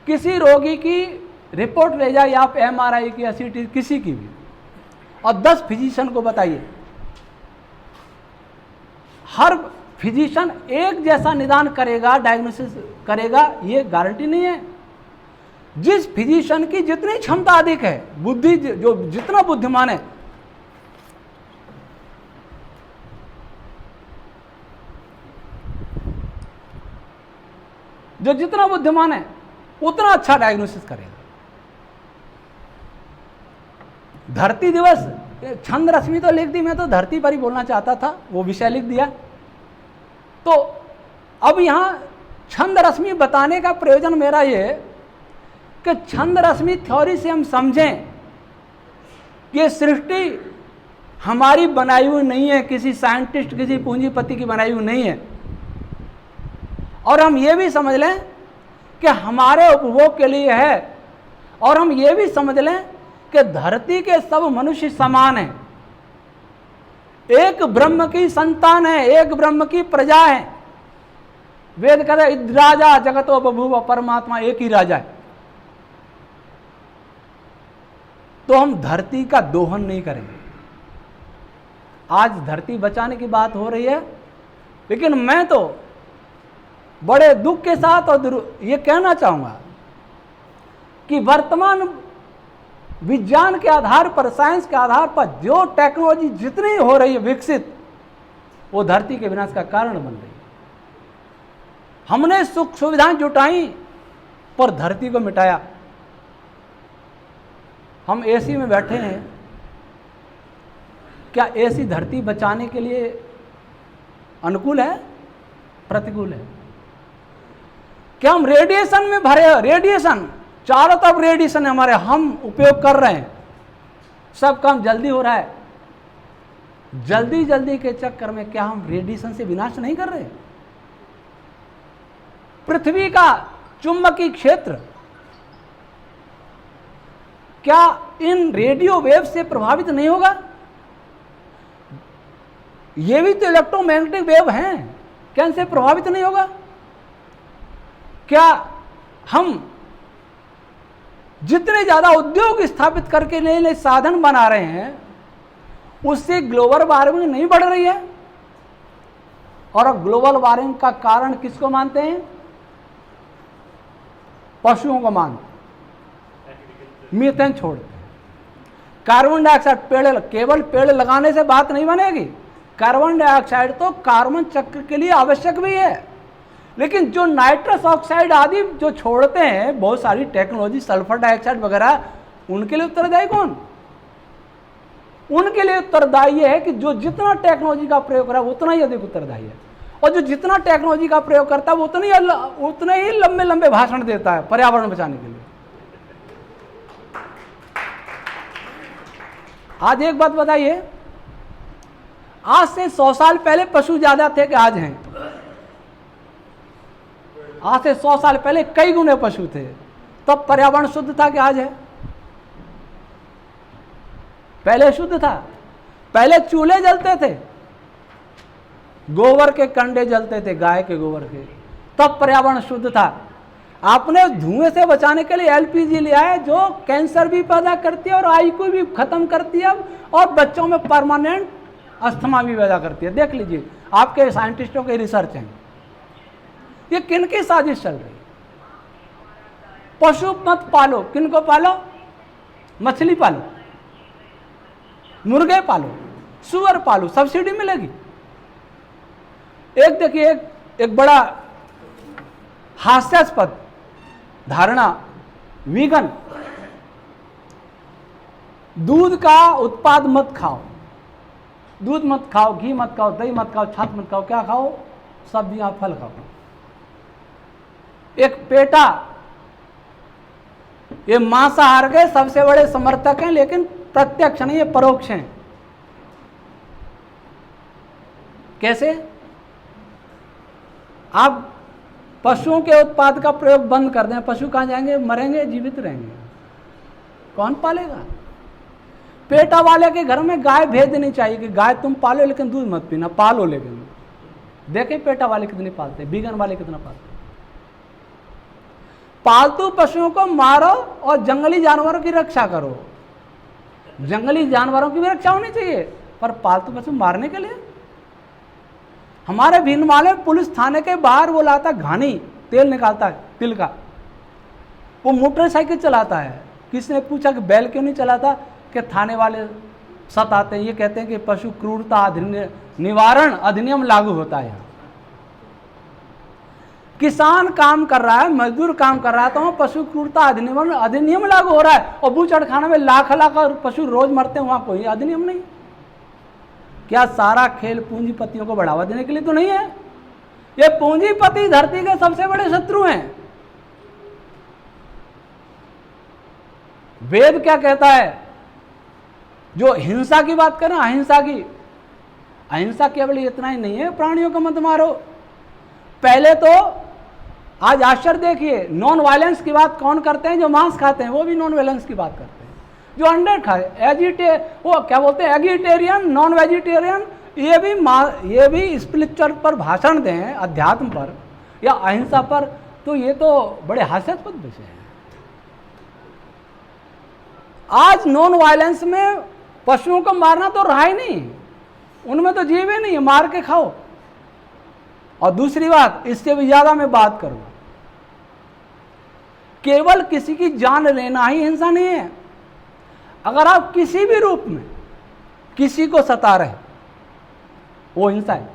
Speaker 1: किसी रोगी की रिपोर्ट ले जाइए आप, एमआरआई की या सीटी किसी की भी, और 10 फिजिशियन को बताइए, हर फिजिशियन एक जैसा निदान करेगा, डायग्नोसिस करेगा, ये गारंटी नहीं है। जिस फिजिशियन की जितनी क्षमता अधिक है, बुद्धि जो जितना बुद्धिमान है, जो जितना बुद्धिमान है उतना अच्छा डायग्नोसिस करेगा। धरती दिवस, छंद रश्मि तो लिख दी, मैं तो धरती पर ही बोलना चाहता था, वो विषय लिख दिया। तो अब यहां छंद रश्मि बताने का प्रयोजन मेरा ये कि छंद रश्मि थ्योरी से हम समझें कि सृष्टि हमारी बनाई हुई नहीं है, किसी साइंटिस्ट, किसी पूंजीपति की बनाई हुई नहीं है, और हम ये भी समझ लें कि हमारे उपभोग के लिए है, और हम ये भी समझ लें कि धरती के सब मनुष्य समान हैं, एक ब्रह्म की संतान है, एक ब्रह्म की प्रजा है। वेद कहता है राजा जगतो बभूव, परमात्मा एक ही राजा है। तो हम धरती का दोहन नहीं करेंगे। आज धरती बचाने की बात हो रही है, लेकिन मैं तो बड़े दुख के साथ और ये कहना चाहूंगा कि वर्तमान विज्ञान के आधार पर, साइंस के आधार पर जो टेक्नोलॉजी जितनी हो रही है विकसित, वो धरती के विनाश का कारण बन रही है। हमने सुख सुविधाएं जुटाई, और धरती को मिटाया। हम एसी में बैठे हैं, क्या एसी धरती बचाने के लिए अनुकूल है, प्रतिकूल है? क्या हम रेडिएशन में भरे हैं? रेडिएशन, चारों तरफ रेडिएशन है हमारे, हम उपयोग कर रहे हैं, सब काम जल्दी हो रहा है। जल्दी जल्दी के चक्कर में क्या हम रेडिएशन से विनाश नहीं कर रहे? पृथ्वी का चुंबकीय क्षेत्र क्या इन रेडियो वेव से प्रभावित नहीं होगा? ये भी तो इलेक्ट्रोमैग्नेटिक वेव हैं, क्या इनसे प्रभावित नहीं होगा? क्या हम जितने ज्यादा उद्योग स्थापित करके नए नए साधन बना रहे हैं, उससे ग्लोबल वार्मिंग नहीं बढ़ रही है? और अब ग्लोबल वार्मिंग का कारण किसको मानते हैं? पशुओं को मानते हैं, मीथेन छोड़ते हैं, कार्बन डाइऑक्साइड। केवल पेड़ लगाने से बात नहीं बनेगी, कार्बन डाइऑक्साइड तो कार्बन चक्र के लिए आवश्यक भी है, लेकिन जो नाइट्रस ऑक्साइड आदि जो छोड़ते हैं, बहुत सारी टेक्नोलॉजी, सल्फर डाइऑक्साइड वगैरह, उनके लिए उत्तरदायी कौन? उनके लिए उत्तरदायी है कि जो जितना टेक्नोलॉजी का प्रयोग कर रहा है उतना ही अधिक उत्तरदायी है, और जो जितना टेक्नोलॉजी का प्रयोग करता है वो उतने ही लंबे लंबे भाषण देता है पर्यावरण बचाने के लिए। आज एक बात बताइए, आज से 100 साल पहले पशु ज्यादा थे कि आज हैं? आज से 100 साल पहले कई गुने पशु थे, तब पर्यावरण शुद्ध था कि आज है? पहले शुद्ध था, पहले चूल्हे जलते थे, गोबर के कंडे जलते थे, गाय के गोबर के, तब पर्यावरण शुद्ध था। आपने धुएं से बचाने के लिए एलपीजी लिया है, जो कैंसर भी पैदा करती है और आईक्यू भी खत्म करती है, और बच्चों में परमानेंट अस्थमा भी पैदा करती है। देख लीजिए, आपके साइंटिस्टों के रिसर्च हैं। ये किनकी साजिश चल रही? पशु मत पालो, किनको पालो? मछली पालो, मुर्गे पालो, सुअर पालो, सब्सिडी मिलेगी। एक देखिए, एक बड़ा हास्यास्पद धारणा, वीगन, दूध का उत्पाद मत खाओ, दूध मत खाओ, घी मत खाओ, दही मत खाओ, छाछ मत खाओ, क्या खाओ? सब्जियां, फल खाओ। एक पेटा, ये मांसाहार के सबसे बड़े समर्थक हैं, लेकिन प्रत्यक्ष नहीं, ये परोक्ष हैं। कैसे? आप पशुओं के उत्पाद का प्रयोग बंद कर दें, पशु कहां जाएंगे? मरेंगे, जीवित रहेंगे, कौन पालेगा? पेटा वाले के घर में गाय भेज देनी चाहिए कि गाय तुम पालो लेकिन दूध मत पीना, पालो लेकिन। देखें पेटा वाले कितने पालते, वीगन वाले कितना पालते। पालतू पशुओं को मारो और जंगली जानवरों की रक्षा करो। जंगली जानवरों की भी रक्षा होनी चाहिए, पर पालतू पशु मारने के लिए? हमारे भीनमाल में पुलिस थाने के बाहर वो लाता घानी तेल निकालता है, तिल का, वो मोटरसाइकिल चलाता है। किसने पूछा कि बैल क्यों नहीं चलाता? कि थाने वाले सताते हैं, ये कहते हैं कि पशु क्रूरता निवारण अधिनियम लागू होता है। यहाँ किसान काम कर रहा है, मजदूर काम कर रहा है, तो पशु क्रूरता अधिनियम लागू हो रहा है, और बूचड़खाना में लाख लाख पशु रोज मरते हैं, वहां कोई अधिनियम नहीं। क्या सारा खेल पूंजीपतियों को बढ़ावा देने के लिए तो नहीं है? ये पूंजीपति धरती के सबसे बड़े शत्रु हैं। वेद क्या कहता है? जो हिंसा की बात करें, अहिंसा की, अहिंसा केवल इतना ही नहीं है प्राणियों को मत मारो। पहले तो आज आश्चर्य देखिए, नॉन वायलेंस की बात कौन करते हैं? जो मांस खाते हैं वो भी नॉन वायलेंस की बात करते हैं। जो अंडे खाए, वो क्या बोलते हैं, एगिटेरियन, नॉन वेजिटेरियन, ये भी स्पिरिचुअल पर भाषण दें, अध्यात्म पर या अहिंसा पर, तो ये तो बड़े हास्यास्पद विषय है। आज नॉन वायलेंस में पशुओं को मारना तो रहा ही नहीं, उनमें तो जीव ही नहीं है, मार के खाओ। और दूसरी बात, इससे भी ज्यादा मैं बात करूंगा, केवल किसी की जान लेना ही हिंसा नहीं है। अगर आप किसी भी रूप में किसी को सता रहे, वो हिंसा है।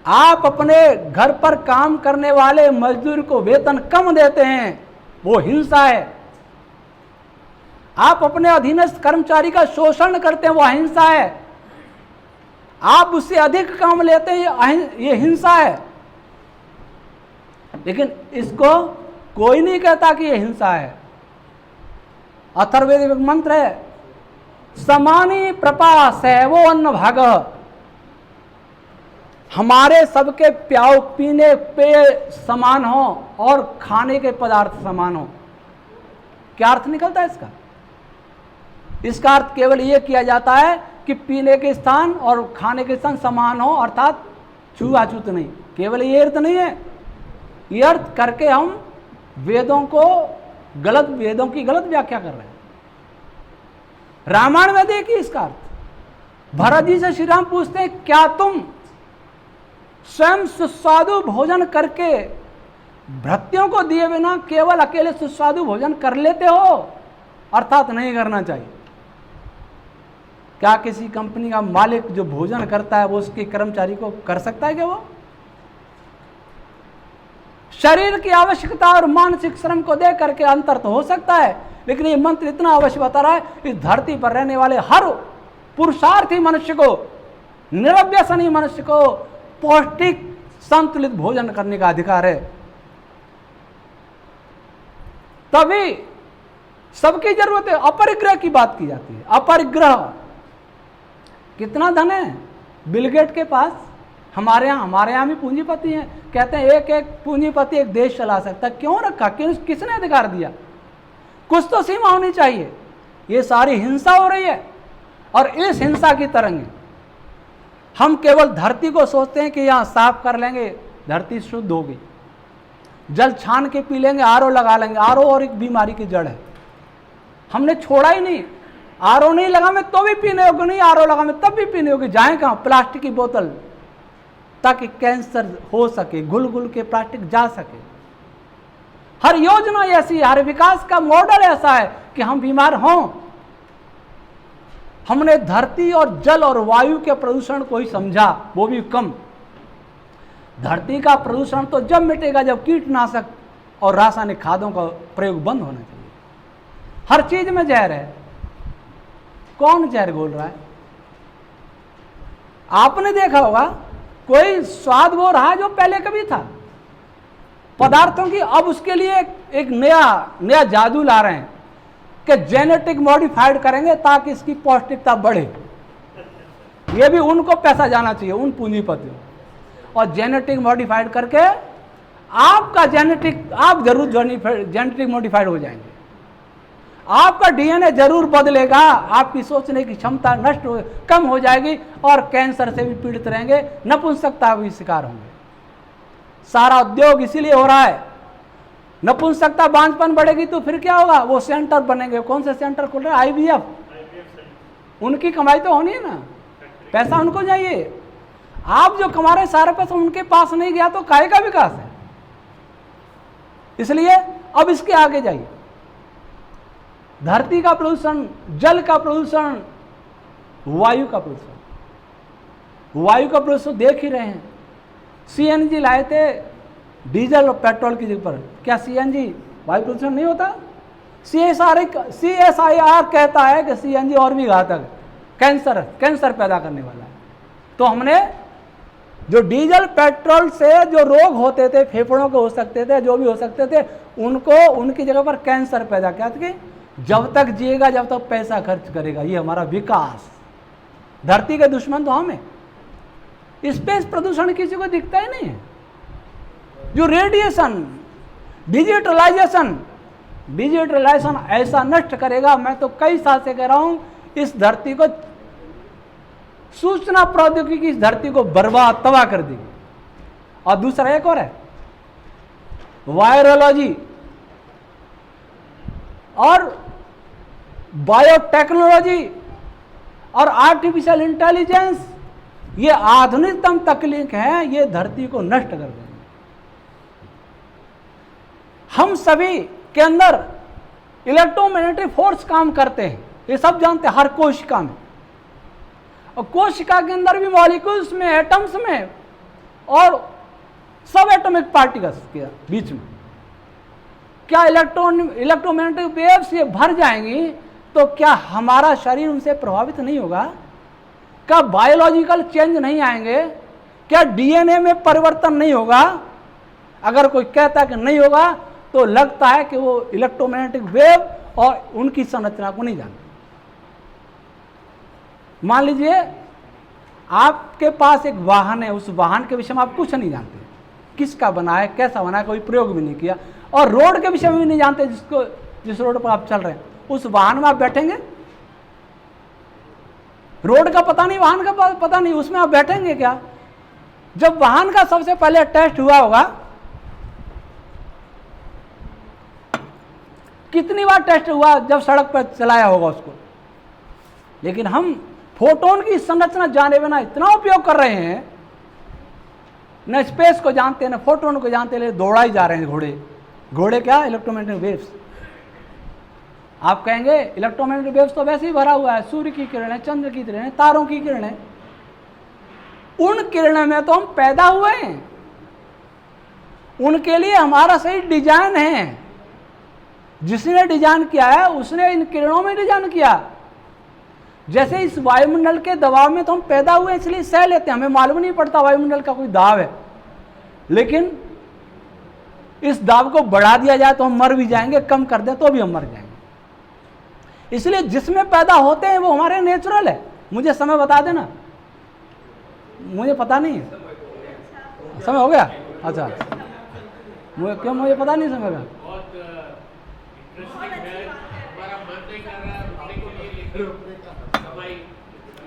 Speaker 1: आप अपने घर पर काम करने वाले मजदूर को वेतन कम देते हैं, वो हिंसा है। आप अपने अधीनस्थ कर्मचारी का शोषण करते हैं, वो अहिंसा है। आप उससे अधिक काम लेते हैं, ये हिंसा है। लेकिन इसको कोई नहीं कहता कि ये हिंसा है। अथर्ववेद में मंत्र है, समानी प्रपास है वो अन्न भाग। हमारे सबके प्याऊ पीने पे समान हो और खाने के पदार्थ समान हो। क्या अर्थ निकलता है इसका? इसका अर्थ केवल यह किया जाता है कि पीने के स्थान और खाने के स्थान समान हो, अर्थात छूआछूत नहीं। केवल ये अर्थ नहीं है, ये अर्थ करके हम वेदों की गलत व्याख्या कर रहे हैं। रामायण में देखिए इसका अर्थ। भरत जी से श्री राम पूछते हैं, क्या तुम स्वयं सुस्वादु भोजन करके भृत्यों को दिए बिना केवल अकेले सुस्वादु भोजन कर लेते हो? अर्थात नहीं करना चाहिए। क्या किसी कंपनी का मालिक जो भोजन करता है वो उसके कर्मचारी को कर सकता है क्या? वो शरीर की आवश्यकता और मानसिक श्रम को दे करके अंतर तो हो सकता है, लेकिन ये मंत्र इतना अवश्य बता रहा है, इस धरती पर रहने वाले हर पुरुषार्थी मनुष्य को, निरव्यसनी मनुष्य को पौष्टिक संतुलित भोजन करने का अधिकार है। तभी सबकी जरूरत है। अपरिग्रह की बात की जाती है। अपरिग्रह, कितना धन है बिल गेट के पास? हमारे यहाँ भी पूंजीपति हैं, कहते हैं एक एक पूंजीपति एक देश चला सकता है। क्यों रखा? किसने अधिकार दिया? कुछ तो सीमा होनी चाहिए। ये सारी हिंसा हो रही है और इस हिंसा की तरंग हम केवल धरती को सोचते हैं कि यहाँ साफ कर लेंगे, धरती शुद्ध होगी, जल छान के पी लेंगे, आरओ लगा लेंगे। आरओ और एक बीमारी की जड़ है, हमने छोड़ा ही नहीं। आरओ नहीं लगा में तो भी पीने योग्य नहीं, आरओ लगा में तब भी पीने योग्य। जाए कहाँ? प्लास्टिक की बोतल, ताकि कैंसर हो सके, घुल घुल के प्लास्टिक जा सके। हर योजना ऐसी है, हर विकास का मॉडल ऐसा है कि हम बीमार हों। हमने धरती और जल और वायु के प्रदूषण को ही समझा, वो भी कम। धरती का प्रदूषण तो जब मिटेगा जब कीटनाशक और रासायनिक खादों का प्रयोग बंद होना चाहिए। हर चीज में जहर है। कौन जहर घोल रहा है? आपने देखा होगा कोई स्वाद वो रहा जो पहले कभी था पदार्थों की, अब उसके लिए एक नया जादू ला रहे हैं कि जेनेटिक मॉडिफाइड करेंगे ताकि इसकी पौष्टिकता बढ़े। ये भी उनको पैसा जाना चाहिए, उन पूंजीपतियों। और जेनेटिक मॉडिफाइड करके आपका आप जरूर जेनेटिक मॉडिफाइड हो जाएंगे, आपका डीएनए जरूर बदलेगा, आपकी सोचने की क्षमता कम हो जाएगी और कैंसर से भी पीड़ित रहेंगे, नपुंसकता भी शिकार होंगे। सारा उद्योग इसीलिए हो रहा है। नपुंसकता बांझपन बढ़ेगी तो फिर क्या होगा? वो सेंटर बनेंगे। कौन से सेंटर खुल रहे हैं? आईवीएफ। उनकी कमाई तो होनी है ना, पैसा उनको चाहिए। आप जो कमा रहे सारे पैसा उनके पास नहीं गया तो काहे का विकास है? इसलिए अब इसके आगे जाइए। धरती का प्रदूषण, जल का प्रदूषण, वायु का प्रदूषण। वायु का प्रदूषण देख ही रहे हैं। सीएनजी लाए थे डीजल और पेट्रोल की जगह पर, क्या सीएनजी वायु प्रदूषण नहीं होता? सीएसआईआर कहता है कि सीएनजी और भी घातक, कैंसर पैदा करने वाला है। तो हमने जो डीजल पेट्रोल से जो रोग होते थे, फेफड़ों के हो सकते थे, जो भी हो सकते थे, उनको उनकी जगह पर कैंसर पैदा किया था। जब तक जिएगा जब तक पैसा खर्च करेगा, ये हमारा विकास। धरती के दुश्मन तो हम हैं। स्पेस प्रदूषण किसी को दिखता ही नहीं है। जो रेडिएशन, डिजिटलाइजेशन ऐसा नष्ट करेगा। मैं तो कई साल से कह रहा हूं, इस धरती को, सूचना प्रौद्योगिकी इस धरती को बर्बाद तबाह कर देगी। और दूसरा एक और है, वायरोलॉजी और बायोटेक्नोलॉजी और आर्टिफिशियल इंटेलिजेंस, ये आधुनिकतम तकनीक है, ये धरती को नष्ट कर देंगे। हम सभी के अंदर इलेक्ट्रोमैग्नेटिक फोर्स काम करते हैं, ये सब जानते हैं, हर कोशिका में। और कोशिका के अंदर भी मॉलिक्यूल्स में, एटम्स में और सब एटॉमिक पार्टिकल्स के बीच में। क्या इलेक्ट्रोमैग्नेटिक वेव्स ये भर जाएंगी तो क्या हमारा शरीर उनसे प्रभावित नहीं होगा? क्या बायोलॉजिकल चेंज नहीं आएंगे? क्या डीएनए में परिवर्तन नहीं होगा? अगर कोई कहता है कि नहीं होगा तो लगता है कि वो इलेक्ट्रोमैग्नेटिक वेव और उनकी संरचना को नहीं जानते। मान लीजिए आपके पास एक वाहन है, उस वाहन के विषय में आप कुछ नहीं जानते, किसका बना है, कैसा बना है, कोई प्रयोग भी नहीं किया, और रोड के विषय में भी नहीं जानते जिस रोड पर आप चल रहे हैं, उस वाहन में आप बैठेंगे? रोड का पता नहीं, वाहन का पता नहीं, उसमें आप बैठेंगे क्या? जब वाहन का सबसे पहले टेस्ट हुआ होगा, कितनी बार टेस्ट हुआ जब सड़क पर चलाया होगा उसको, लेकिन हम फोटोन की संरचना जाने बिना इतना उपयोग कर रहे हैं, न स्पेस को जानते हैं न फोटोन को जानते हैं, दौड़ा ही जा रहे हैं घोड़े क्या? Electromagnetic waves. आप कहेंगे इलेक्ट्रोमैग्नेटिक वेव्स तो वैसे ही भरा हुआ है, सूर्य की किरणें, चंद्र की किरणें, तारों की किरणें, उन किरणों में तो हम पैदा हुए हैं, उनके लिए हमारा सही डिजाइन है। जिसने डिजाइन किया है उसने इन किरणों में डिजाइन किया। जैसे इस वायुमंडल के दबाव में तो हम पैदा हुए इसलिए सह लेते हैं, हमें मालूम नहीं पड़ता वायुमंडल का कोई दाब है, लेकिन इस दाब को बढ़ा दिया जाए तो हम मर भी जाएंगे, कम कर दें तो भी हम मर जाएंगे। इसलिए जिसमें पैदा होते हैं वो हमारे नेचुरल है। मुझे समय बता देना, मुझे पता नहीं है। समय हो गया? अच्छा, क्यों मुझे पता नहीं समय का?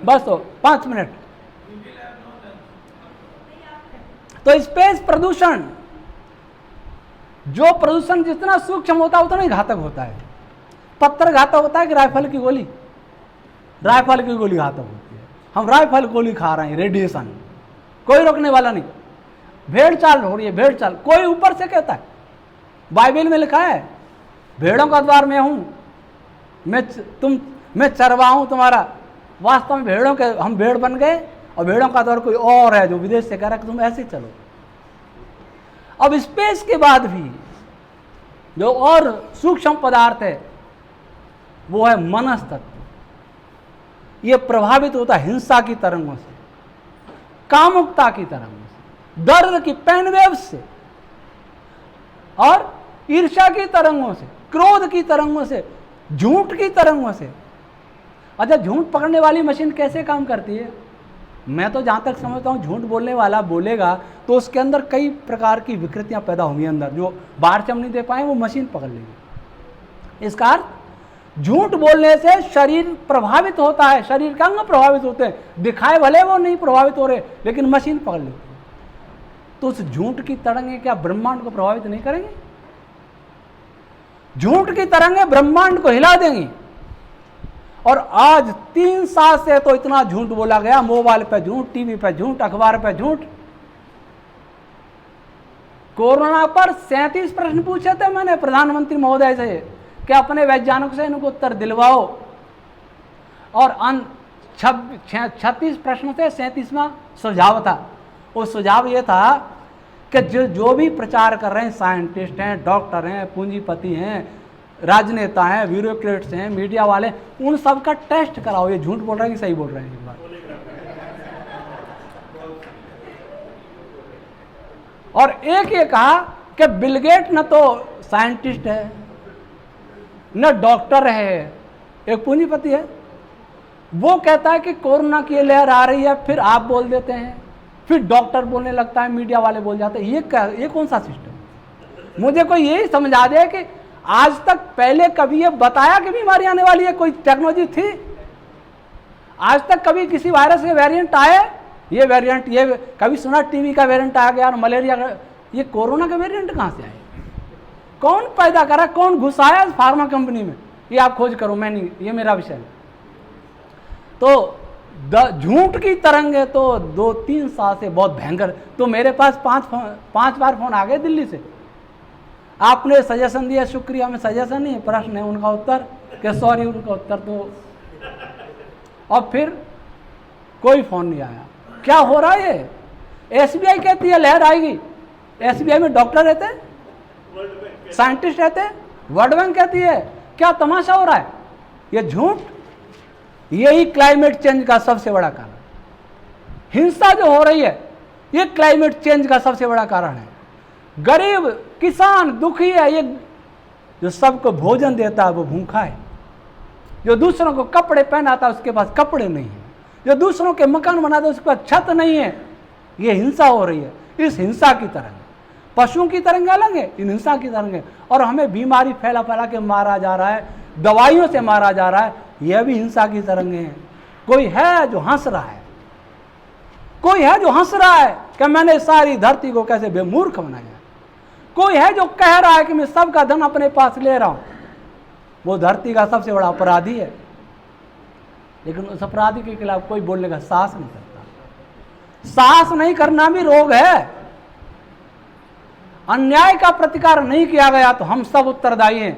Speaker 1: बस तो 5 मिनट। तो स्पेस प्रदूषण, जो प्रदूषण जितना सूक्ष्म होता है उतना ही घातक होता है। पत्थर घातक होता है कि राइफल की गोली? राइफल की गोली घातक होती है। हम राइफल गोली खा रहे हैं, रेडिएशन, कोई रोकने वाला नहीं। भेड़ चाल हो रही है, भेड़ चाल, कोई ऊपर से कहता है। बाइबल में लिखा है भेड़ों का द्वार मैं हूं, मैं चरवा हूं तुम्हारा। वास्तव में भेड़ों के हम भेड़ बन गए और भेड़ों का द्वार कोई और है जो विदेश से कह रहा है कि तुम ऐसे चलो। अब स्पेस के बाद भी जो और सूक्ष्म पदार्थ है वो है मनस्तत्व। ये प्रभावित होता है हिंसा की तरंगों से, कामुकता की तरंगों से, दर्द की पेन वेव्स से, और ईर्ष्या की तरंगों से, क्रोध की तरंगों से, झूठ की तरंगों से। अच्छा, झूठ पकड़ने वाली मशीन कैसे काम करती है? मैं तो जहां तक समझता हूं झूठ बोलने वाला बोलेगा तो उसके अंदर कई प्रकार की विकृतियां पैदा होंगी अंदर, जो बाहर से हम नहीं दे पाए वो मशीन पकड़ लेगी। इसका अर्थ झूठ बोलने से शरीर प्रभावित होता है, शरीर के अंग प्रभावित होते हैं, दिखाए भले वो नहीं प्रभावित हो रहे लेकिन मशीन पकड़ लेती है। तो उस झूठ की तरंगें क्या ब्रह्मांड को प्रभावित नहीं करेंगे? झूठ की तरंगें ब्रह्मांड को हिला देंगी। और आज 3 साल से तो इतना झूठ बोला गया, मोबाइल पे झूठ, टीवी पे झूठ, अखबार पे झूठ। कोरोना पर 37 प्रश्न पूछे थे मैंने प्रधानमंत्री महोदय से कि अपने वैज्ञानिकों से इनको उत्तर दिलवाओ, और 36 प्रश्न थे, 37वां सुझाव था। वो सुझाव ये था कि जो भी प्रचार कर रहे हैं, साइंटिस्ट हैं, डॉक्टर हैं, पूंजीपति हैं, राजनेता हैं, ब्यूरोक्रेट्स हैं, मीडिया वाले, उन सब का टेस्ट कराओ, ये झूठ बोल रहे हैं कि सही बोल रहे हैं। एक बार और एक ये कहा कि बिल गेट न तो साइंटिस्ट है न डॉक्टर है, एक पूंजीपति है, वो कहता है कि कोरोना की लहर आ रही है, फिर आप बोल देते हैं, फिर डॉक्टर बोलने लगता है, मीडिया वाले बोल जाते हैं। ये कौन सा सिस्टम? मुझे कोई यही समझा दे कि आज तक पहले कभी ये बताया कि बीमारी आने वाली है, कोई टेक्नोलॉजी थी? आज तक कभी किसी वायरस के वेरिएंट आए? ये वेरिएंट, ये कभी सुना टीबी का वेरिएंट आ गया और मलेरिया का? ये कोरोना का वेरिएंट कहाँ से आए? कौन पैदा करा, कौन घुसाया फार्मा कंपनी में? ये आप खोज करो, मैं नहीं, ये मेरा विषय है। तो झूठ की तरंग है तो 2-3 साल से बहुत भयंकर। तो मेरे पास 5 बार फोन आ गए दिल्ली से, आपने सजेशन दिया, शुक्रिया। में सजेशन नहीं, प्रश्न है, उनका उत्तर कि सॉरी, उनका उत्तर तो, और फिर कोई फोन नहीं आया। क्या हो रहा है? एसबीआई कहती है लहर आएगी, एसबीआई में डॉक्टर रहते हैं, साइंटिस्ट रहते हैं, वर्ल्ड बैंक कहती है। क्या तमाशा हो रहा है, ये झूठ। यही क्लाइमेट चेंज का सबसे बड़ा कारण, हिंसा जो हो रही है ये क्लाइमेट चेंज का सबसे बड़ा कारण है। गरीब किसान दुखी है, ये जो सबको भोजन देता है वो भूखा है, जो दूसरों को कपड़े पहनाता है उसके पास कपड़े नहीं है, जो दूसरों के मकान बनाता है उसके पास छत नहीं है। ये हिंसा हो रही है। इस हिंसा की तरंग, पशुओं की तरंग अलग है, इन हिंसा की तरंग है। और हमें बीमारी फैला फैला के मारा जा रहा है, दवाइयों से मारा जा रहा है, यह भी हिंसा की तरंग है। कोई है जो हंस रहा है, कोई है जो हंस रहा है कि मैंने सारी धरती को कैसे बेमूर्ख बनाया। कोई है जो कह रहा है कि मैं सबका धन अपने पास ले रहा हूं, वो धरती का सबसे बड़ा अपराधी है। लेकिन उस अपराधी के खिलाफ कोई बोलने का साहस नहीं करता। साहस नहीं करना भी रोग है। अन्याय का प्रतिकार नहीं किया गया तो हम सब उत्तरदायी हैं।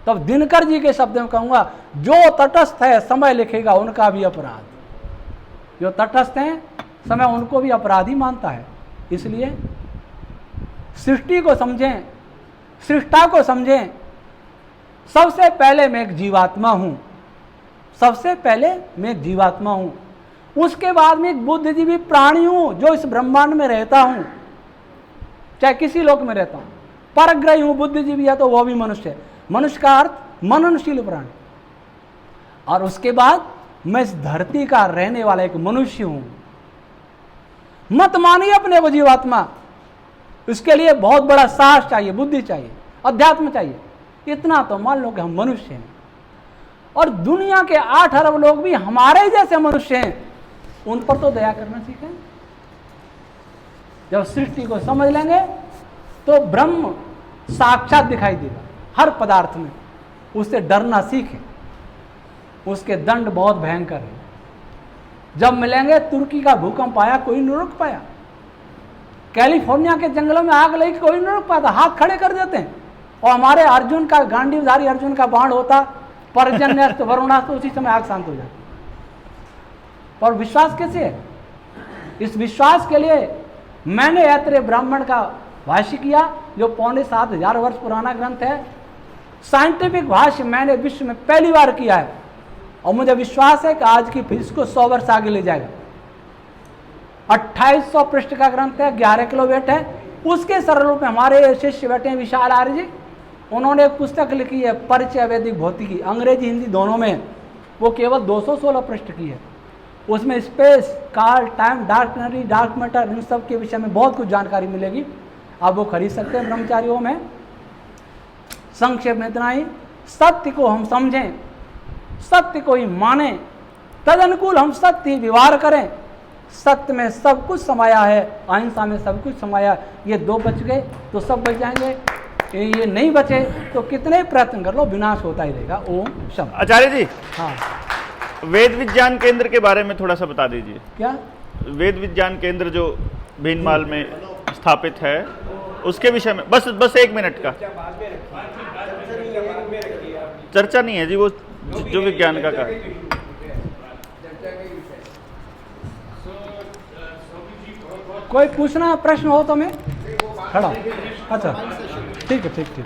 Speaker 1: तब दिनकर जी के शब्द में कहूंगा, जो तटस्थ है समय लिखेगा उनका भी अपराध। जो तटस्थ हैं समय उनको भी अपराधी मानता है। इसलिए सृष्टि को समझें, सृष्टा को समझें। सबसे पहले मैं एक जीवात्मा हूं, सबसे पहले मैं एक जीवात्मा हूं, उसके बाद में एक बुद्धिजीवी प्राणी हूं जो इस ब्रह्मांड में रहता हूं, चाहे किसी लोक में रहता हूं। परग्रही हूं, बुद्धिजीवी है तो वह भी मनुष्य है। मनुष्य का अर्थ मननशील प्राणी। और उसके बाद मैं इस धरती का रहने वाला एक मनुष्य हूं। मत मानिए अपने को जीवात्मा। इसके लिए बहुत बड़ा साहस चाहिए, बुद्धि चाहिए, अध्यात्म चाहिए। इतना तो मान लो कि हम मनुष्य हैं और दुनिया के 8 अरब लोग भी हमारे जैसे मनुष्य हैं। उन पर तो दया करना सीखें। जब सृष्टि को समझ लेंगे तो ब्रह्म साक्षात दिखाई देगा हर पदार्थ में। उससे डरना सीखें। उसके दंड बहुत भयंकर है। जब मिलेंगे, तुर्की का भूकंप आया, कोई नहीं रोक पाया। कैलिफोर्निया के जंगलों में आग लगी, कोई नहीं रोक पाता, हाथ खड़े कर देते हैं। और हमारे अर्जुन का, गांडीवधारी अर्जुन का बाण होता, पर्जन्यस्त वरुणास्त, उसी समय आग शांत हो जाती। पर विश्वास कैसे है? इस विश्वास के लिए मैंने ऐतरेय ब्राह्मण का भाष्य किया, जो 7,500 वर्ष पुराना ग्रंथ है। साइंटिफिक भाष्य मैंने विश्व में पहली बार किया है और मुझे विश्वास है कि आज की फिजिक्स को 100 वर्ष आगे ले जाएगा। 2800 पृष्ठ का ग्रंथ है, 11 किलो वेट है। उसके सरल रूप में हमारे शिष्य बैठे हैं विशाल आर्य जी, उन्होंने एक पुस्तक लिखी है परिचय वैदिक भौतिकी, अंग्रेजी हिंदी दोनों में। वो केवल 216 पृष्ठ की है। उसमें स्पेस, काल, time, dark energy, dark matter, इन सब के विषय में बहुत कुछ जानकारी मिलेगी। आप वो खरीद सकते हैं ब्रह्मचारियों में। संक्षेप में इतना ही। सत्य को हम समझें, सत्य को ही माने, तदनुकूल हम सत्य ही व्यवहार करें। सत्य में सब कुछ समाया है, अहिंसा में सब कुछ समाया है। ये 2 बच गए तो सब बच जाएंगे, ये नहीं बचे तो कितने प्रयत्न कर लो, विनाश होता ही रहेगा। ओम शम।
Speaker 2: आचार्य जी,
Speaker 1: हाँ,
Speaker 2: वेद विज्ञान केंद्र के बारे में थोड़ा सा बता दीजिए।
Speaker 1: क्या?
Speaker 2: वेद विज्ञान केंद्र जो भीनमाल में स्थापित है, उसके विषय में बस 1 मिनट का चर्चा नहीं है जी, वो जो विज्ञान का कार्य।
Speaker 1: कोई पूछना प्रश्न हो तो मैं खड़ा। अच्छा, ठीक है, ठीक ठीक।